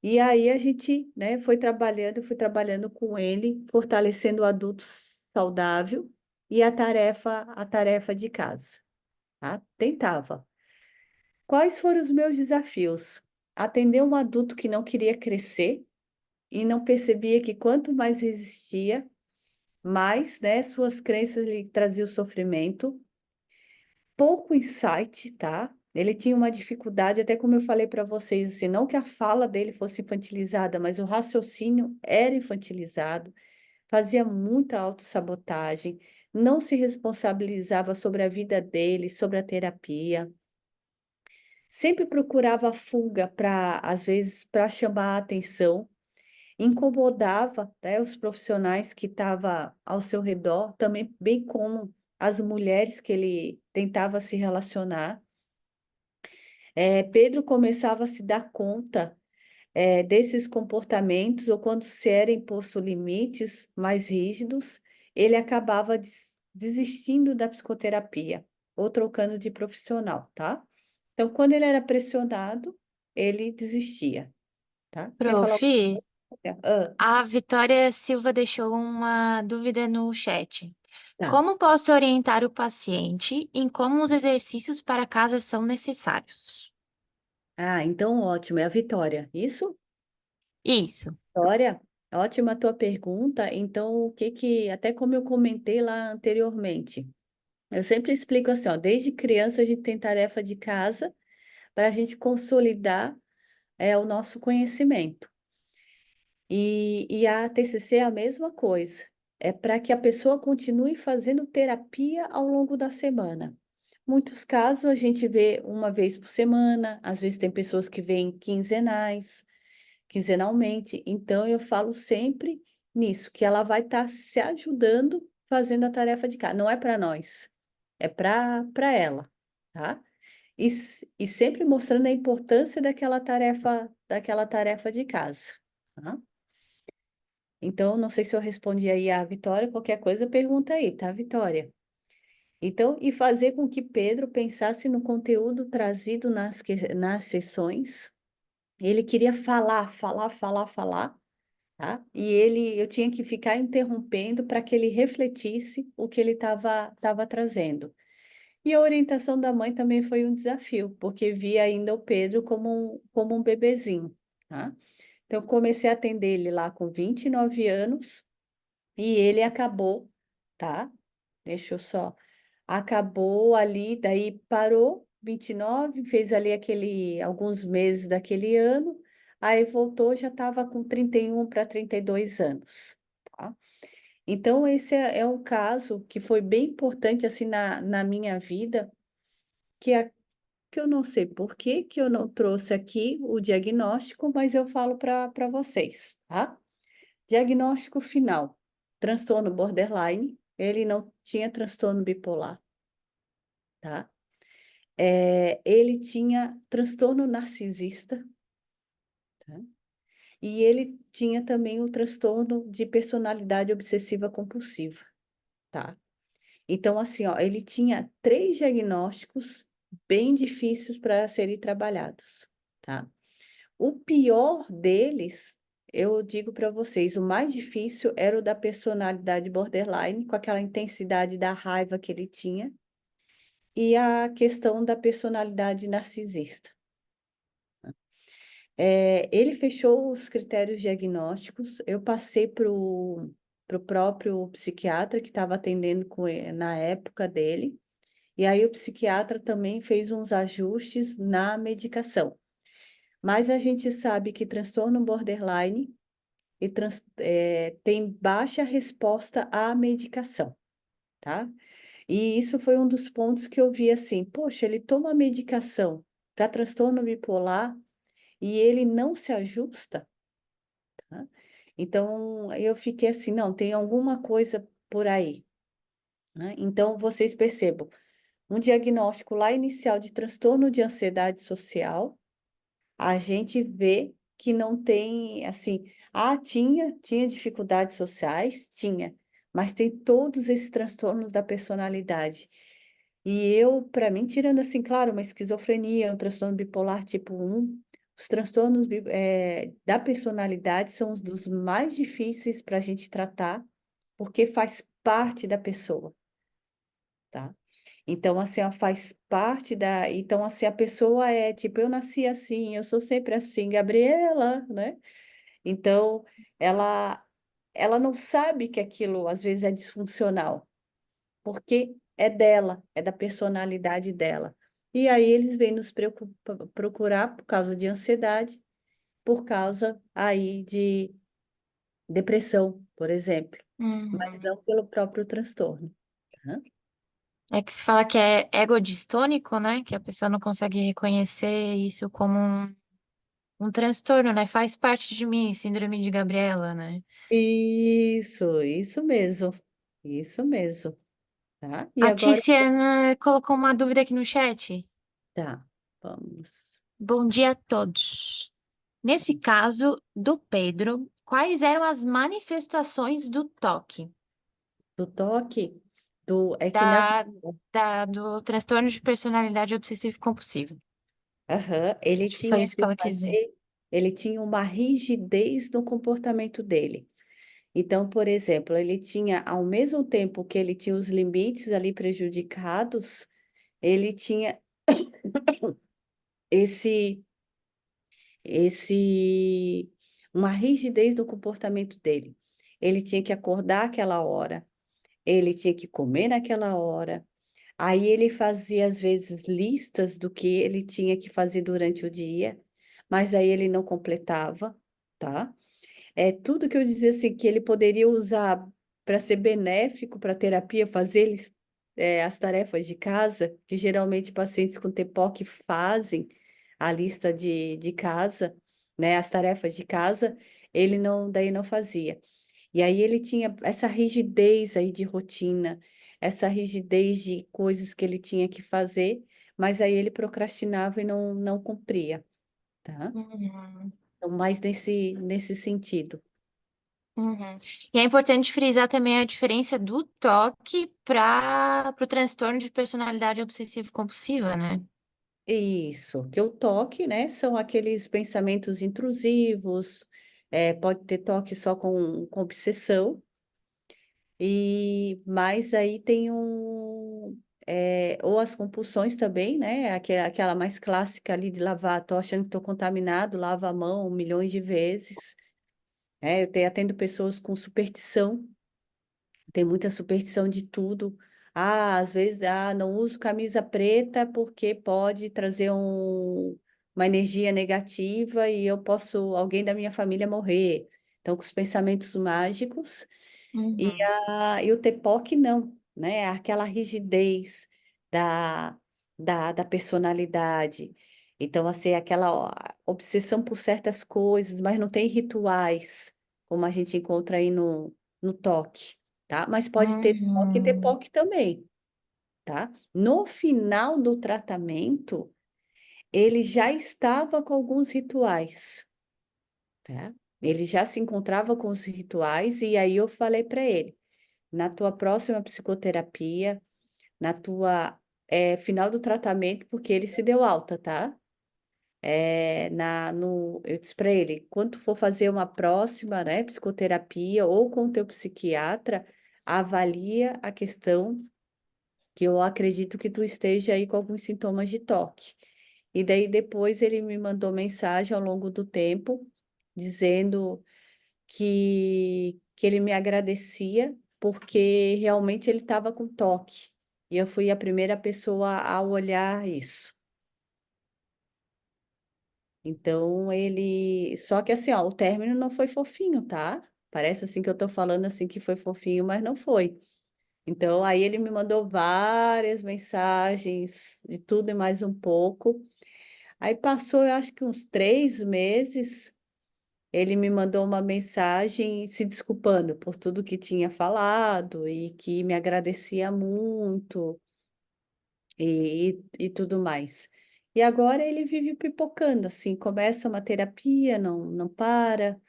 E aí a gente, né, fui trabalhando com ele, fortalecendo o adulto saudável e a tarefa de casa, tá? Tentava. Quais foram os meus desafios? Atender um adulto que não queria crescer e não percebia que quanto mais resistia, mais, né, suas crenças lhe traziam sofrimento. Pouco insight, tá? Ele tinha uma dificuldade, até como eu falei para vocês, assim, não que a fala dele fosse infantilizada, mas o raciocínio era infantilizado, fazia muita autossabotagem, não se responsabilizava sobre a vida dele, sobre a terapia. Sempre procurava fuga para, às vezes, para chamar a atenção, incomodava, né, os profissionais que estavam ao seu redor, também bem como as mulheres que ele tentava se relacionar. Pedro começava a se dar conta, desses comportamentos, ou quando se era imposto limites mais rígidos, ele acabava desistindo da psicoterapia ou trocando de profissional, tá? Então, quando ele era pressionado, ele desistia, tá? Quer falar Prof, alguma coisa? Ah, a Vitória Silva deixou uma dúvida no chat. tá. Como posso orientar o paciente em como os exercícios para casa são necessários? Ah, então ótimo, é a Vitória, isso? Isso. Vitória, ótima a tua pergunta. Então, até como eu comentei lá anteriormente, eu sempre explico assim, ó, desde criança a gente tem tarefa de casa para a gente consolidar o nosso conhecimento. E a TCC é a mesma coisa, é para que a pessoa continue fazendo terapia ao longo da semana. Muitos casos a gente vê uma vez por semana, às vezes tem pessoas que vêm quinzenalmente. Então, eu falo sempre nisso, que ela vai estar se ajudando fazendo a tarefa de casa. Não é para nós, é para ela, tá? E sempre mostrando a importância daquela tarefa de casa, tá? Então, não sei se eu respondi aí a Vitória, qualquer coisa pergunta aí, tá, Vitória? Então, e fazer com que Pedro pensasse no conteúdo trazido nas sessões. Ele queria falar, falar, falar, falar, tá? Eu tinha que ficar interrompendo para que ele refletisse o que ele estava trazendo. E a orientação da mãe também foi um desafio, porque via ainda o Pedro como um bebezinho, tá? Então, eu comecei a atender ele lá com 29 anos e ele acabou, tá? Deixa eu só. Acabou ali, daí parou, 29, fez ali alguns meses daquele ano, aí voltou, já estava com 31 para 32 anos, tá? Então, esse é um caso que foi bem importante, assim, na minha vida, que eu não sei por que eu não trouxe aqui o diagnóstico, mas eu falo para vocês, tá? Diagnóstico final, transtorno borderline, ele não tinha transtorno bipolar, tá? Ele tinha transtorno narcisista, tá? E ele tinha também o transtorno de personalidade obsessiva compulsiva, tá? Então, assim, ó, ele tinha 3 diagnósticos bem difíceis para serem trabalhados, tá? O pior deles, eu digo para vocês, o mais difícil era o da personalidade borderline, com aquela intensidade da raiva que ele tinha, e a questão da personalidade narcisista. Ele fechou os critérios diagnósticos, eu passei para o próprio psiquiatra que estava atendendo na época dele, e aí o psiquiatra também fez uns ajustes na medicação. Mas a gente sabe que transtorno borderline tem baixa resposta à medicação, tá? E isso foi um dos pontos que eu vi assim, poxa, ele toma medicação para transtorno bipolar e ele não se ajusta, tá? Então eu fiquei assim, não, tem alguma coisa por aí, né? Então vocês percebam, um diagnóstico lá inicial de transtorno de ansiedade social, a gente vê que não tem, assim, tinha dificuldades sociais, tinha, mas tem todos esses transtornos da personalidade. E eu, para mim, tirando assim, claro, uma esquizofrenia, um transtorno bipolar tipo 1, os transtornos da personalidade são os dos mais difíceis para a gente tratar, porque faz parte da pessoa, tá? Então, assim, ó, faz parte da. Então, assim, a pessoa é tipo, eu nasci assim, eu sou sempre assim, Gabriela, né? Então, ela, ela não sabe que aquilo às vezes é disfuncional, porque é dela, é da personalidade dela. E aí eles vêm nos procurar por causa de ansiedade, por causa aí de depressão, por exemplo, mas Uhum. não pelo próprio transtorno. Tá? É que se fala que é egodistônico, né? Que a pessoa não consegue reconhecer isso como um transtorno, né? Faz parte de mim, síndrome de Gabriela, né? Isso mesmo, isso mesmo, tá? E A agora, Tiziana colocou uma dúvida aqui no chat. tá, vamos. Bom dia a todos. Nesse caso do Pedro, quais eram as manifestações do toque, Do toque, é que na da, do transtorno de personalidade obsessivo-compulsivo? Aham, ele Acho que foi tinha isso que que ela quis dizer. fazer, ele tinha uma rigidez no comportamento dele. Então, por exemplo, ele tinha, ao mesmo tempo que ele tinha os limites ali prejudicados, ele tinha esse, esse, uma rigidez no comportamento dele. Ele tinha que acordar aquela hora, ele tinha que comer naquela hora. Aí ele fazia, às vezes, listas do que ele tinha que fazer durante o dia, mas aí ele não completava, tá? É tudo que eu dizia assim, que ele poderia usar para ser benéfico para a terapia, fazer as tarefas de casa, que geralmente pacientes com TPOC fazem a lista de casa, né? As tarefas de casa, ele não, daí não fazia. E aí ele tinha essa rigidez aí de rotina, essa rigidez de coisas que ele tinha que fazer, mas aí ele procrastinava e não cumpria, tá? Uhum, Então, mais nesse sentido. uhum. E é importante frisar também a diferença do toque para o transtorno de personalidade obsessivo-compulsiva, né? Isso, que o toque, né, são aqueles pensamentos intrusivos, pode ter toque só com obsessão, mas aí tem ou as compulsões também, né, aquela mais clássica ali de lavar, tô achando que tô contaminado, lava a mão milhões de vezes, atendo pessoas com superstição, tem muita superstição de tudo. Às vezes, não uso camisa preta porque pode trazer uma energia negativa e alguém da minha família morrer. Então, com os pensamentos mágicos. E, Uhum, e o TPOC não, né? Aquela rigidez da, da personalidade. Então, assim, aquela obsessão por certas coisas, mas não tem rituais, como a gente encontra aí no toque, tá? Mas pode ter toque e uhum, TPOC também, tá? No final do tratamento, ele já estava com alguns rituais, tá? Ele já se encontrava com os rituais, e aí eu falei para ele na tua próxima psicoterapia, na tua final do tratamento, porque ele se deu alta, tá? Eu disse para ele, quando tu for fazer uma próxima, né, psicoterapia ou com o teu psiquiatra, avalia a questão que eu acredito que tu esteja aí com alguns sintomas de toque. E daí depois ele me mandou mensagem ao longo do tempo, dizendo que ele me agradecia porque realmente ele estava com toque. e eu fui a primeira pessoa a olhar isso. Então ele, só que assim, ó, o término não foi fofinho, tá? Parece assim que eu tô falando assim que foi fofinho, mas não foi. Então aí ele me mandou várias mensagens de tudo e mais um pouco. Aí passou, eu acho que uns 3 meses, ele me mandou uma mensagem se desculpando por tudo que tinha falado e que me agradecia muito e tudo mais. E agora ele vive pipocando, assim, começa uma terapia, não para.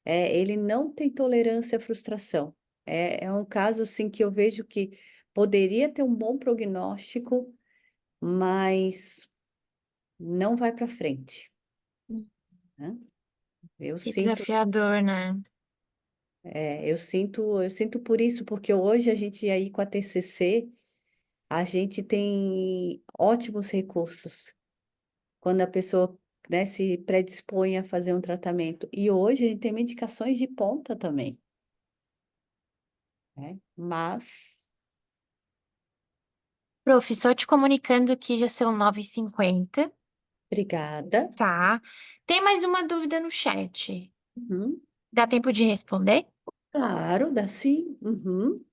Ele não tem tolerância à frustração. É um caso, assim, que eu vejo que poderia ter um bom prognóstico, mas não vai para frente, né? Eu Que sinto, desafiador, né? eu sinto por isso, porque hoje a gente aí com a TCC, a gente tem ótimos recursos quando a pessoa, né, se predispõe a fazer um tratamento. E hoje a gente tem medicações de ponta também, né? Mas, Prof, só te comunicando que já são 9h50, obrigada. tá? Tem mais uma dúvida no chat. Uhum. Dá tempo de responder? Claro, dá sim. Uhum.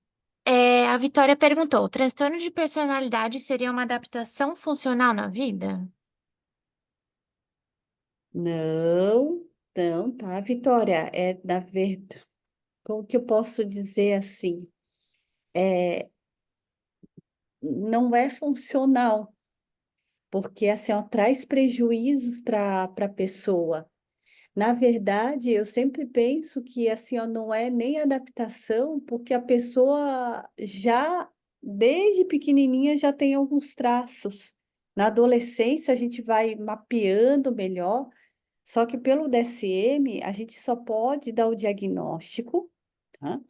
A Vitória perguntou: transtorno de personalidade seria uma adaptação funcional na vida? Não, não, tá, Vitória? É, na verdade, como que eu posso dizer assim? É, não é funcional, porque assim, ó, traz prejuízos para a pessoa. Na verdade, eu sempre penso que assim, ó, não é nem adaptação, porque a pessoa já, desde pequenininha, já tem alguns traços. Na adolescência, a gente vai mapeando melhor, só que pelo DSM, a gente só pode dar o diagnóstico, tá?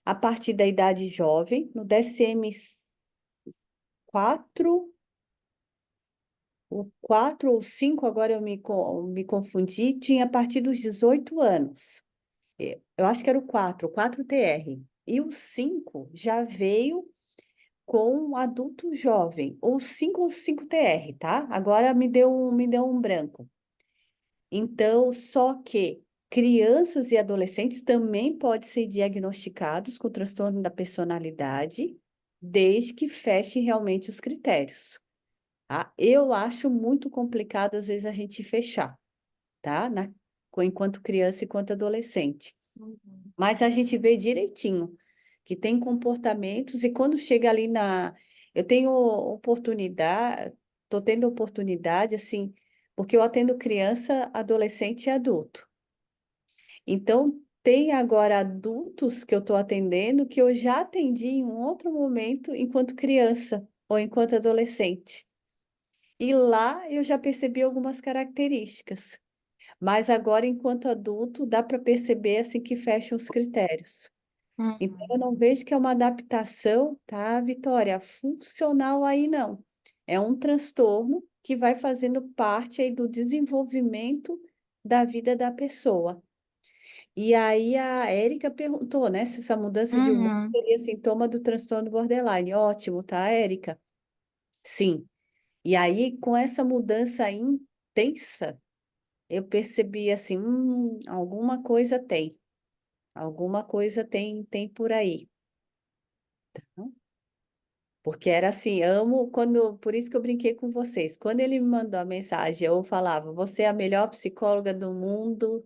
A partir da idade jovem, no DSM-4, o 4 ou 5, agora eu me confundi, tinha a partir dos 18 anos. Eu acho que era o 4TR. E o 5 já veio com um adulto jovem, ou 5 ou 5TR, tá? Agora me deu um branco. Então, só que crianças e adolescentes também podem ser diagnosticados com transtorno da personalidade, desde que feche realmente os critérios, tá? Eu acho muito complicado, às vezes, a gente fechar, tá? Enquanto criança e enquanto adolescente. Uhum. Mas a gente vê direitinho que tem comportamentos, e quando chega ali na. Eu tenho oportunidade, estou tendo oportunidade, assim, porque eu atendo criança, adolescente e adulto. Então, tem agora adultos que eu estou atendendo que eu já atendi em um outro momento enquanto criança ou enquanto adolescente. E lá eu já percebi algumas características. Mas agora, enquanto adulto, dá para perceber assim que fecham os critérios. Então, eu Uhum. não vejo que é uma adaptação, tá, Vitória? Funcional aí não. É um transtorno que vai fazendo parte aí do desenvolvimento da vida da pessoa. E aí a Érica perguntou, né, se essa mudança de humor Uhum. seria sintoma do transtorno borderline. Ótimo, tá, Érica? Sim. E aí, com essa mudança intensa, eu percebi assim, alguma coisa tem. Alguma coisa tem por aí. Porque era assim, amo quando, por isso que eu brinquei com vocês. Quando ele me mandou a mensagem, eu falava, você é a melhor psicóloga do mundo.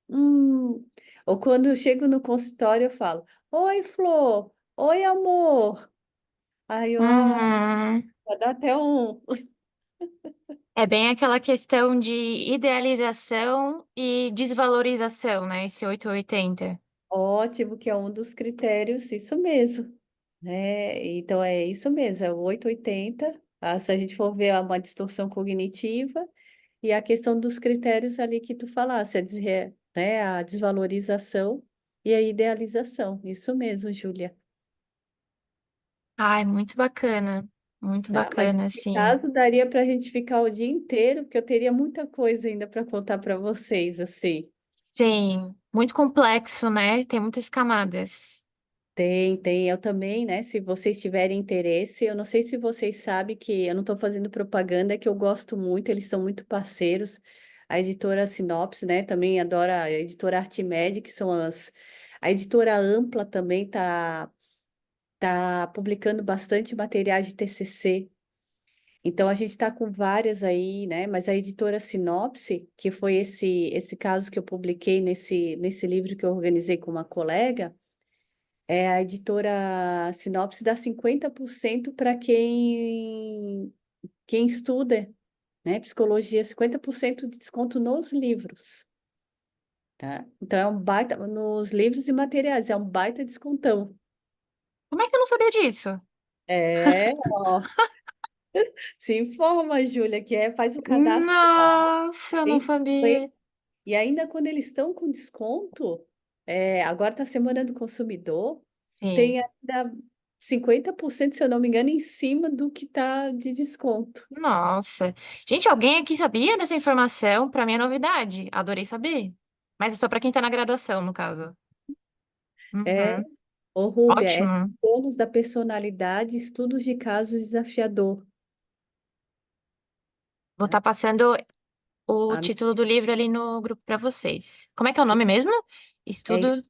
Hum. Ou quando eu chego no consultório, eu falo, oi, Flor, oi, amor. Aí, ó, Uhum. dá até um É bem aquela questão de idealização e desvalorização, né? Esse 880. ótimo, que é um dos critérios, isso mesmo, né? Então é isso mesmo, é o 880. Se a gente for ver é uma distorção cognitiva. E a questão dos critérios ali que tu falasse, né, a desvalorização e a idealização. Isso mesmo, Júlia. Ai, muito Tá? Mas bacana, esse assim. caso daria para a gente ficar o dia inteiro, porque eu teria muita coisa ainda para contar para vocês, assim. Sim, muito complexo, né? Tem muitas camadas. Tem. Eu também, né? Se vocês tiverem interesse, eu não sei se vocês sabem que eu não estou fazendo propaganda, é que eu gosto muito, eles são muito parceiros. A editora Sinopse, né? Também adoro a editora Artimed, que são as. A editora Ampla também tá publicando bastante materiais de TCC. Então a gente está com várias aí, né? Mas a editora Sinopse, que foi esse caso que eu publiquei nesse livro que eu organizei com uma colega. A editora Sinopse dá 50% para quem estuda, né, psicologia, 50% de desconto nos livros, tá? Então é um baita, nos livros e materiais, é um baita descontão. Como é que eu não sabia disso? Ó, se informa, Júlia, faz o cadastro lá, Nossa, eu não tem sabia. 50, e ainda quando eles estão com desconto, agora está a Semana do Consumidor, Sim. tem ainda 50%, se eu não me engano, em cima do que está de desconto. Nossa. Gente, alguém aqui sabia dessa informação? Para mim é novidade. Adorei saber. Mas é só para quem tá na graduação, no caso. É, Uhum. ô Rúbia, é Ótimo. Transtornos da Personalidade, Estudos de Casos Desafiador. Vou Tá? estar passando o A- título do livro ali no grupo para vocês. Como é que é o nome mesmo? é, Estudo.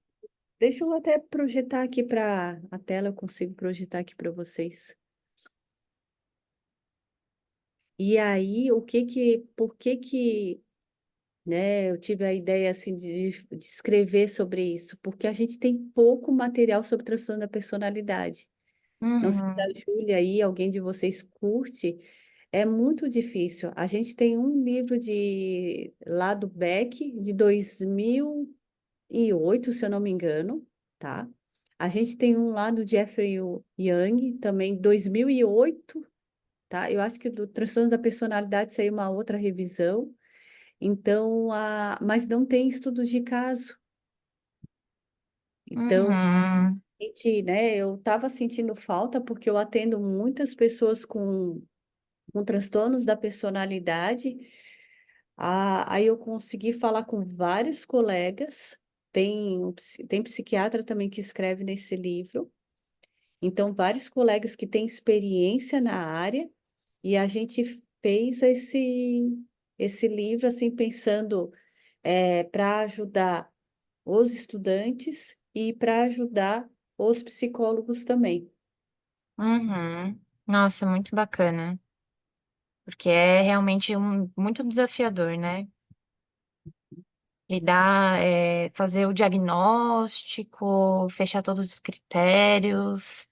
deixa eu até projetar aqui para a tela, eu consigo projetar aqui para vocês. E aí, por que que, né, eu tive a ideia assim de escrever sobre isso? Porque a gente tem pouco material sobre transtorno da personalidade. Não sei se a Uhum. Júlia aí, alguém de vocês curte, é muito difícil. A gente tem um livro de lá do Beck, de 2008, se eu não me engano, tá? A gente tem um lá do Jeffrey Young, também 2008, tá? Eu acho que do transtorno da personalidade saiu uma outra revisão. Então, mas não tem estudos de caso. Então, Uhum. né, eu estava sentindo falta porque eu atendo muitas pessoas com transtornos da personalidade. Aí eu consegui falar com vários colegas, tem psiquiatra também que escreve nesse livro, então vários colegas que têm experiência na área, e a gente fez esse livro assim pensando para ajudar os estudantes e para ajudar os psicólogos também. Uhum. Nossa, muito bacana. Porque é realmente muito desafiador, né? Lidar, fazer o diagnóstico, fechar todos os critérios.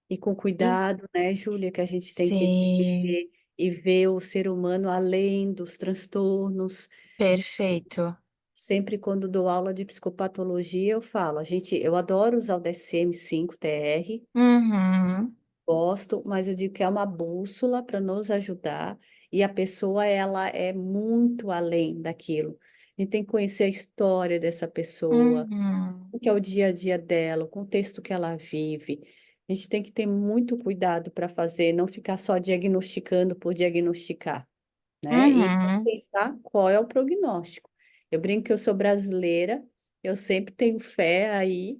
E com E cuidado, né, Júlia, que a gente tem que sim, ver e ver o ser humano além dos transtornos. perfeito. Sempre quando dou aula de psicopatologia, eu falo, eu adoro usar o DSM-5 TR, Uhum, gosto, mas eu digo que é uma bússola para nos ajudar e a pessoa, ela é muito além daquilo. A gente tem que conhecer a história dessa pessoa, uhum, o que é o dia a dia dela, o contexto que ela vive. A gente tem que ter muito cuidado para fazer, não ficar só diagnosticando por diagnosticar, né? E uhum, pensar qual é o prognóstico. Eu brinco que eu sou brasileira, eu sempre tenho fé aí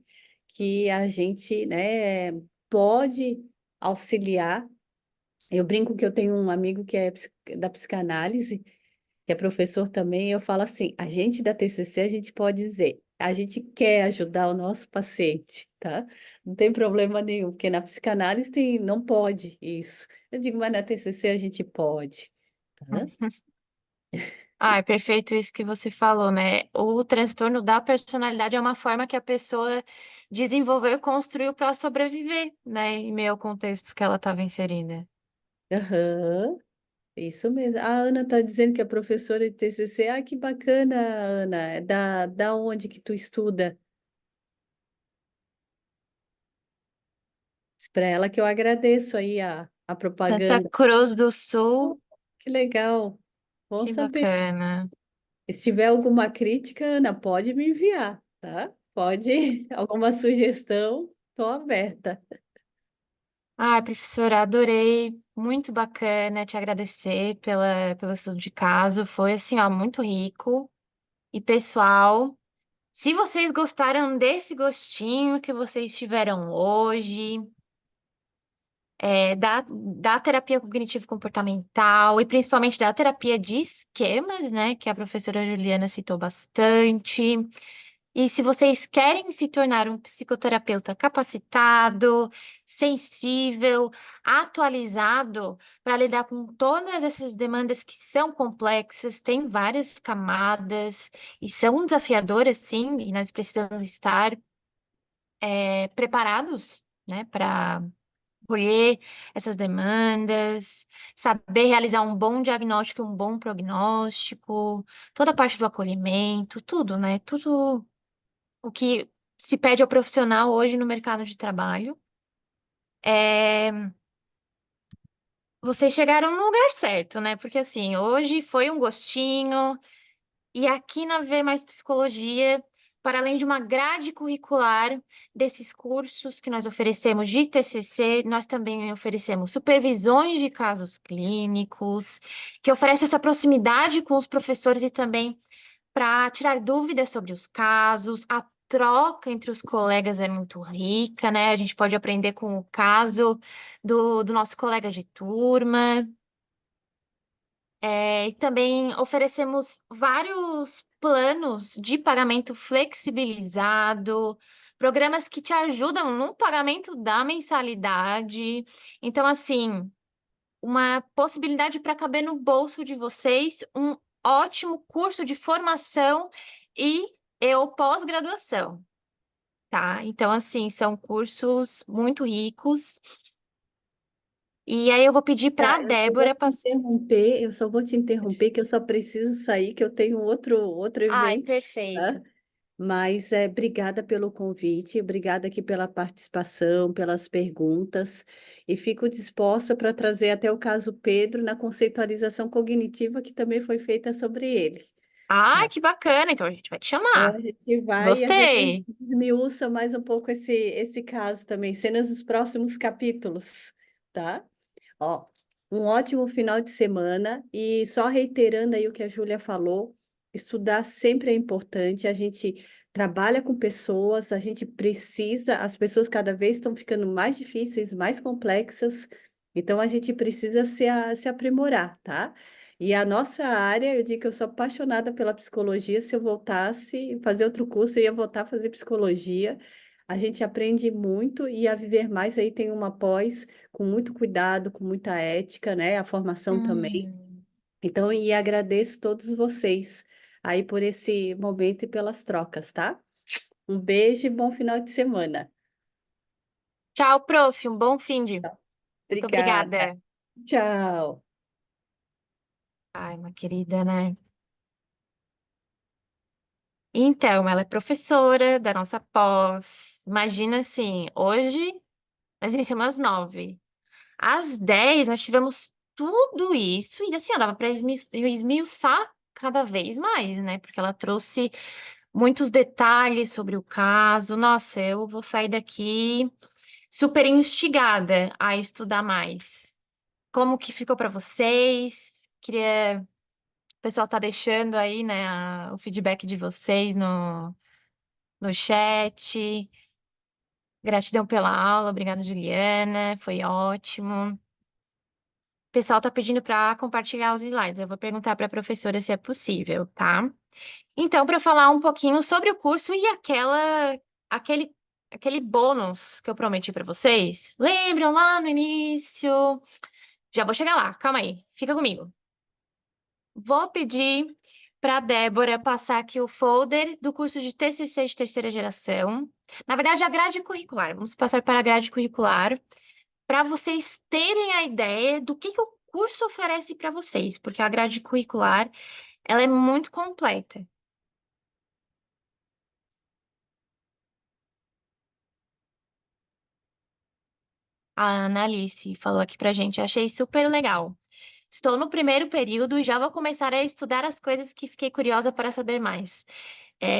que a gente, né, pode auxiliar. Eu brinco que eu tenho um amigo que é da psicanálise, que é professor também, e eu falo assim, a gente da TCC, a gente pode dizer, a gente quer ajudar o nosso paciente, tá? Não tem problema nenhum, porque na psicanálise não pode isso. Eu digo, mas na TCC a gente pode, tá? uhum. Ah, é perfeito isso que você falou, né? O transtorno da personalidade é uma forma que a pessoa desenvolveu e construiu para sobreviver, né? Em meio ao contexto que ela estava inserida. Aham, isso mesmo. A Ana está dizendo que é professora de TCC. Ah, que bacana, Ana. É da onde que tu estuda? Para ela que eu agradeço aí a Santa propaganda. Cruz do Sul, Oh, que legal. Bom que saber. bacana. Se tiver alguma crítica, Ana, pode me enviar, tá? Pode, alguma sugestão, estou aberta. Ah, professora, adorei. Muito bacana te agradecer pelo estudo de caso. Foi, assim, ó, muito rico e pessoal. Se vocês gostaram desse gostinho que vocês tiveram hoje, da terapia cognitivo-comportamental e principalmente da terapia de esquemas, né, que a professora Juliana citou bastante. E se vocês querem se tornar um psicoterapeuta capacitado, sensível, atualizado para lidar com todas essas demandas que são complexas, têm várias camadas e são desafiadoras, sim, e nós precisamos estar preparados, né, para colher essas demandas, saber realizar um bom diagnóstico, um bom prognóstico, toda a parte do acolhimento, tudo, né? Tudo o que se pede ao profissional hoje no mercado de trabalho. É, Vocês chegaram no lugar certo, né? Porque assim, hoje foi um gostinho, e aqui na Ver Mais Psicologia, para além de uma grade curricular desses cursos que nós oferecemos de TCC, nós também oferecemos supervisões de casos clínicos, que oferece essa proximidade com os professores e também para tirar dúvidas sobre os casos. A troca entre os colegas é muito rica, né? A gente pode aprender com o caso do nosso colega de turma. E também oferecemos vários planos de pagamento flexibilizado, programas que te ajudam no pagamento da mensalidade. Então, assim, uma possibilidade para caber no bolso de vocês, um ótimo curso de formação e eu pós-graduação, tá? Então, assim, são cursos muito ricos. E aí eu vou pedir para a Tá, Débora passar. eu só vou te interromper, que eu só preciso sair, que eu tenho outro Ai, evento, tá? perfeito. Mas obrigada pelo convite, obrigada aqui pela participação, pelas perguntas, e fico disposta para trazer até o caso Pedro na conceitualização cognitiva que também foi feita sobre ele, Ai, tá? que bacana. Então a gente vai te Então, chamar. a gente vai e às vezes a gente Gostei. esmiuça mais um pouco esse caso também, cenas dos próximos capítulos, tá? Ó, um ótimo final de semana e só reiterando aí o que a Júlia falou, estudar sempre é importante. A gente trabalha com pessoas, a gente precisa, as pessoas cada vez estão ficando mais difíceis, mais complexas, então a gente precisa se aprimorar, tá? E a nossa área, eu digo que eu sou apaixonada pela psicologia. Se eu voltasse a fazer outro curso, eu ia voltar a fazer psicologia. A gente aprende muito e a viver mais aí tem uma pós com muito cuidado, com muita ética, né? A formação também. Hum. Então, e agradeço todos vocês aí por esse momento e pelas trocas, tá? Um beijo e bom final de semana. Tchau, prof. Um bom fim de. Muito Obrigada. obrigada. Tchau. Ai, uma querida, né? Então, ela é professora da nossa pós. Imagina assim, hoje nós iniciamos às 9. Às 10 nós tivemos tudo isso e assim, dava para esmiuçar cada vez mais, né? Porque ela trouxe muitos detalhes sobre o caso. Nossa, eu vou sair daqui super instigada a estudar mais. Como que ficou para vocês? O pessoal tá deixando aí, né, o feedback de vocês no chat. Gratidão pela aula, obrigada, Juliana, foi ótimo. O pessoal tá pedindo para compartilhar os slides. Eu vou perguntar para a professora se é possível, tá? Então, para falar um pouquinho sobre o curso e aquele, aquele bônus que eu prometi para vocês, lembram lá no início? Já vou chegar lá, calma aí, fica comigo. Vou pedir para a Débora passar aqui o folder do curso de TCC de terceira geração. Na verdade, a grade curricular. Vamos passar para a grade curricular para vocês terem a ideia do que o curso oferece para vocês, porque a grade curricular ela é muito completa. A Analice falou aqui pra gente, achei super legal. Estou no primeiro período e já vou começar a estudar as coisas que fiquei curiosa para saber mais.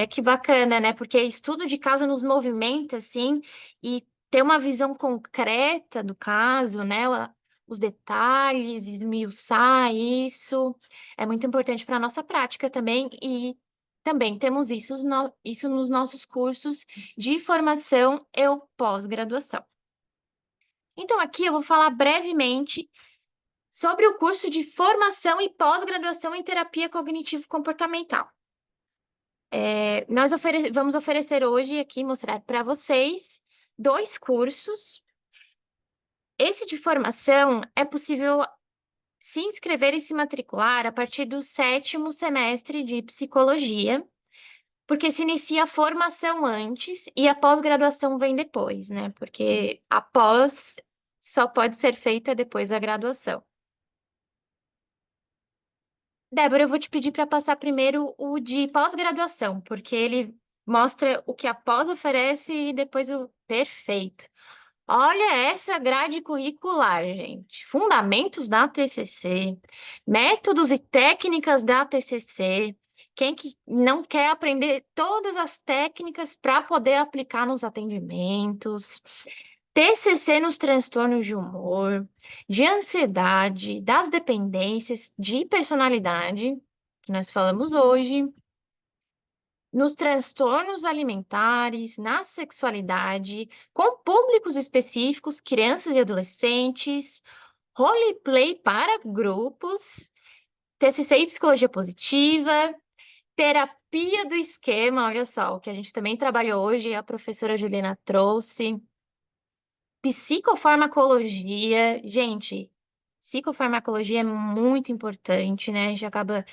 Que bacana, né? Porque estudo de caso nos movimenta, assim, e ter uma visão concreta do caso, né? Os detalhes, esmiuçar isso, é muito importante para a nossa prática também e Também temos isso nos nossos cursos de formação e pós-graduação. Então, aqui eu vou falar brevemente sobre o curso de formação e pós-graduação em terapia cognitivo-comportamental. Nós vamos oferecer hoje aqui, mostrar para vocês, 2 cursos. Esse de formação é possível se inscrever e se matricular a partir do 7º semestre de psicologia, porque se inicia a formação antes e a pós-graduação vem depois, né? Porque a pós só pode ser feita depois da graduação. Débora, eu vou te pedir para passar primeiro o de pós-graduação, porque ele mostra o que a pós oferece e depois o perfeito. Olha essa grade curricular, gente. Fundamentos da TCC, métodos e técnicas da TCC. Quem que não quer aprender todas as técnicas para poder aplicar nos atendimentos? TCC nos transtornos de humor, de ansiedade, das dependências, de personalidade, que nós falamos hoje, nos transtornos alimentares, na sexualidade, com públicos específicos, crianças e adolescentes, roleplay para grupos, TCC e psicologia positiva, terapia do esquema, olha só, o que a gente também trabalhou hoje, a professora Juliana trouxe, psicofarmacologia, gente, psicofarmacologia é muito importante, né? A gente acaba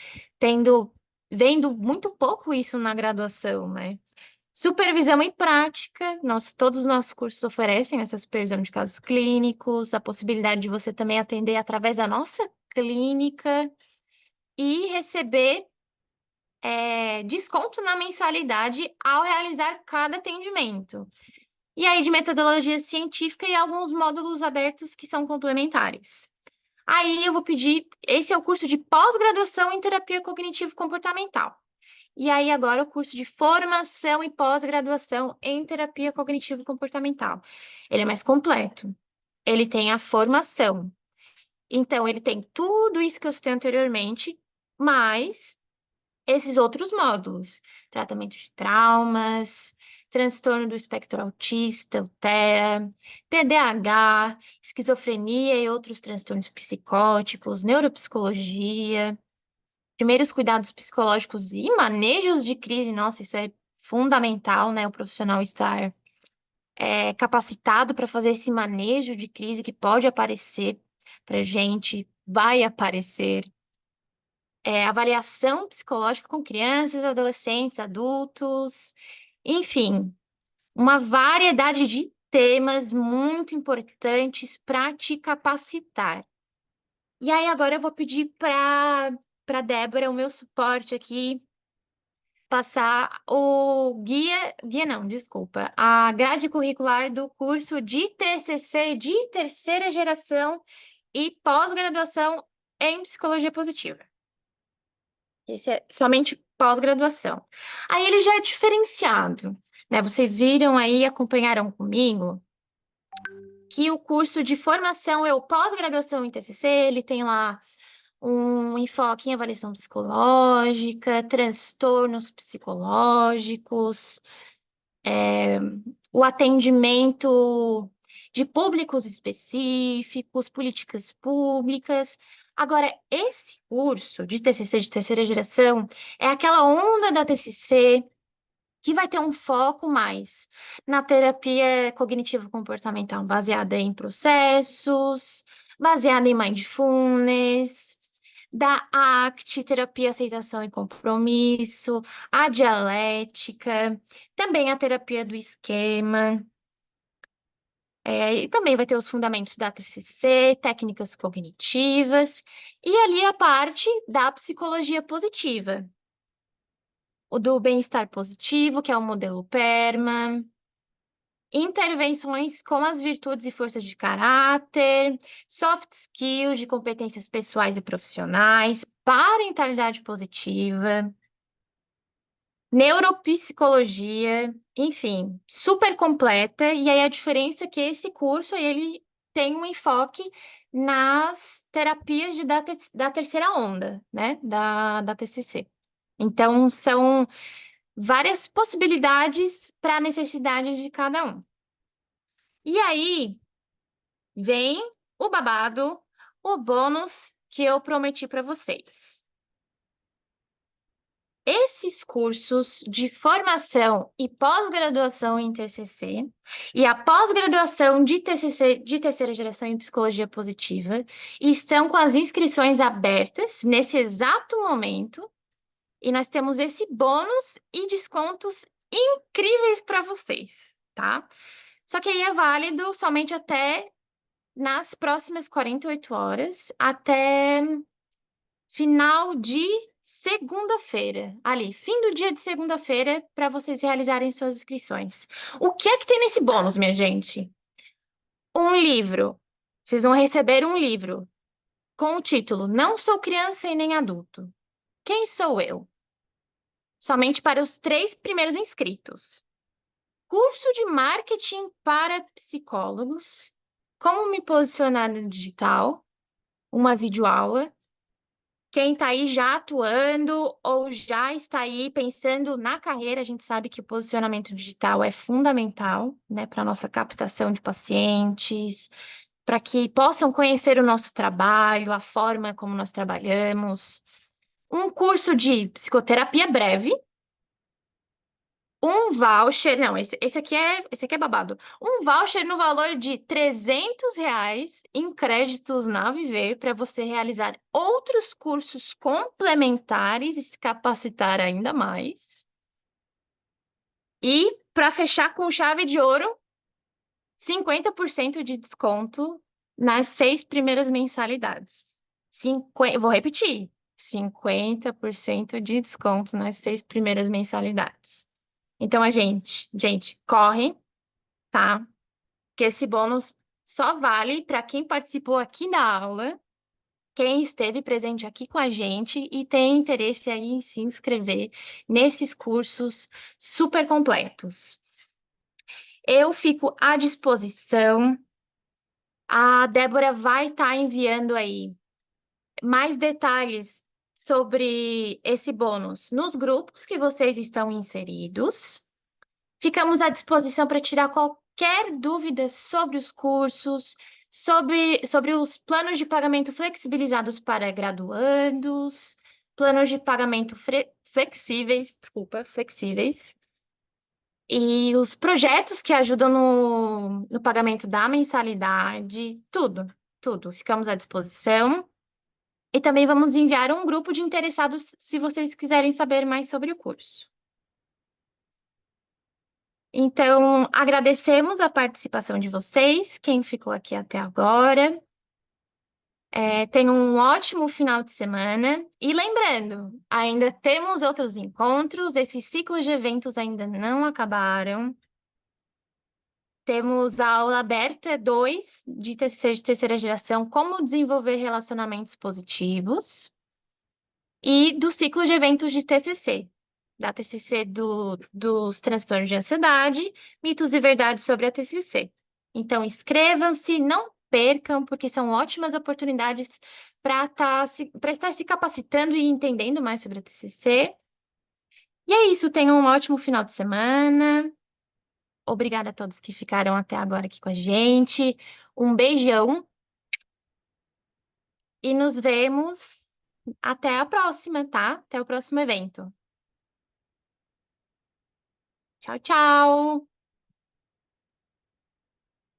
vendo muito pouco isso na graduação, né? Supervisão em prática, todos os nossos cursos oferecem essa supervisão de casos clínicos, a possibilidade de você também atender através da nossa clínica e receber desconto na mensalidade ao realizar cada atendimento. E aí, de metodologia científica e alguns módulos abertos que são complementares. Aí eu vou pedir, esse é o curso de pós-graduação em terapia cognitivo-comportamental. E aí agora o curso de formação e pós-graduação em terapia cognitivo-comportamental. Ele é mais completo. Ele tem a formação. Então, ele tem tudo isso que eu citei anteriormente, mas esses outros módulos, tratamento de traumas, transtorno do espectro autista, o TEA, TDAH, esquizofrenia e outros transtornos psicóticos, neuropsicologia, primeiros cuidados psicológicos e manejos de crise. Nossa, isso é fundamental, né? O profissional estar capacitado para fazer esse manejo de crise que pode aparecer para gente, vai aparecer avaliação psicológica com crianças, adolescentes, adultos, enfim, uma variedade de temas muito importantes para te capacitar. E aí agora eu vou pedir para Débora, o meu suporte aqui, passar guia não, desculpa, a grade curricular do curso de TCC de terceira geração e pós-graduação em psicologia positiva. Esse é somente pós-graduação. Aí ele já é diferenciado, né? Vocês viram aí, acompanharam comigo, que o curso de formação é o pós-graduação em TCC, ele tem lá um enfoque em avaliação psicológica, transtornos psicológicos, o atendimento de públicos específicos, políticas públicas. Agora, esse curso de TCC de terceira geração é aquela onda da TCC que vai ter um foco mais na terapia cognitivo-comportamental, baseada em processos, baseada em mindfulness, da ACT, terapia, aceitação e compromisso, a dialética, também a terapia do esquema. E também vai ter os fundamentos da TCC, técnicas cognitivas, e ali a parte da psicologia positiva, o do bem-estar positivo, que é o modelo PERMA, intervenções com as virtudes e forças de caráter, soft skills de competências pessoais e profissionais, parentalidade positiva, neuropsicologia, enfim, super completa. E aí a diferença é que esse curso ele tem um enfoque nas terapias da terceira onda, né, da TCC. Então, são várias possibilidades para a necessidade de cada um. E aí vem o babado, o bônus que eu prometi para vocês. Esses cursos de formação e pós-graduação em TCC e a pós-graduação de TCC de terceira geração em psicologia positiva estão com as inscrições abertas nesse exato momento e nós temos esse bônus e descontos incríveis para vocês, tá? Só que aí é válido somente até nas próximas 48 horas, até final de segunda-feira, ali, fim do dia de segunda-feira, para vocês realizarem suas inscrições. O que é que tem nesse bônus, minha gente? Um livro. Vocês vão receber um livro com o título Não Sou Criança e Nem Adulto. Quem sou eu? Somente para os 3 primeiros inscritos. Curso de marketing para psicólogos. Como me posicionar no digital. Uma videoaula. Quem está aí já atuando ou já está aí pensando na carreira, a gente sabe que o posicionamento digital é fundamental, né, para a nossa captação de pacientes, para que possam conhecer o nosso trabalho, a forma como nós trabalhamos. Um curso de psicoterapia breve, um voucher, não, esse aqui é babado. Um voucher no valor de R$ 300 em créditos na Viver para você realizar outros cursos complementares e se capacitar ainda mais. E para fechar com chave de ouro, 50% de desconto nas 6 primeiras mensalidades. Vou repetir, 50% de desconto nas 6 primeiras mensalidades. Então, gente, corre, tá? Que esse bônus só vale para quem participou aqui da aula, quem esteve presente aqui com a gente e tem interesse aí em se inscrever nesses cursos super completos. Eu fico à disposição. A Débora vai estar enviando aí mais detalhes sobre esse bônus nos grupos que vocês estão inseridos. Ficamos à disposição para tirar qualquer dúvida sobre os cursos, sobre os planos de pagamento flexibilizados para graduandos, planos de pagamento flexíveis, flexíveis, e os projetos que ajudam no pagamento da mensalidade, tudo. Ficamos à disposição. E também vamos enviar um grupo de interessados se vocês quiserem saber mais sobre o curso. Então, agradecemos a participação de vocês, quem ficou aqui até agora. Tenham um ótimo final de semana. E lembrando, ainda temos outros encontros, esses ciclos de eventos ainda não acabaram. Temos a aula aberta 2 de terceira geração, como desenvolver relacionamentos positivos. E do ciclo de eventos de TCC, da TCC dos transtornos de ansiedade, mitos e verdades sobre a TCC. Então, inscrevam-se, não percam, porque são ótimas oportunidades para estar se capacitando e entendendo mais sobre a TCC. E é isso, tenham um ótimo final de semana. Obrigada a todos que ficaram até agora aqui com a gente. Um beijão e nos vemos até a próxima, tá? Até o próximo evento. Tchau, tchau!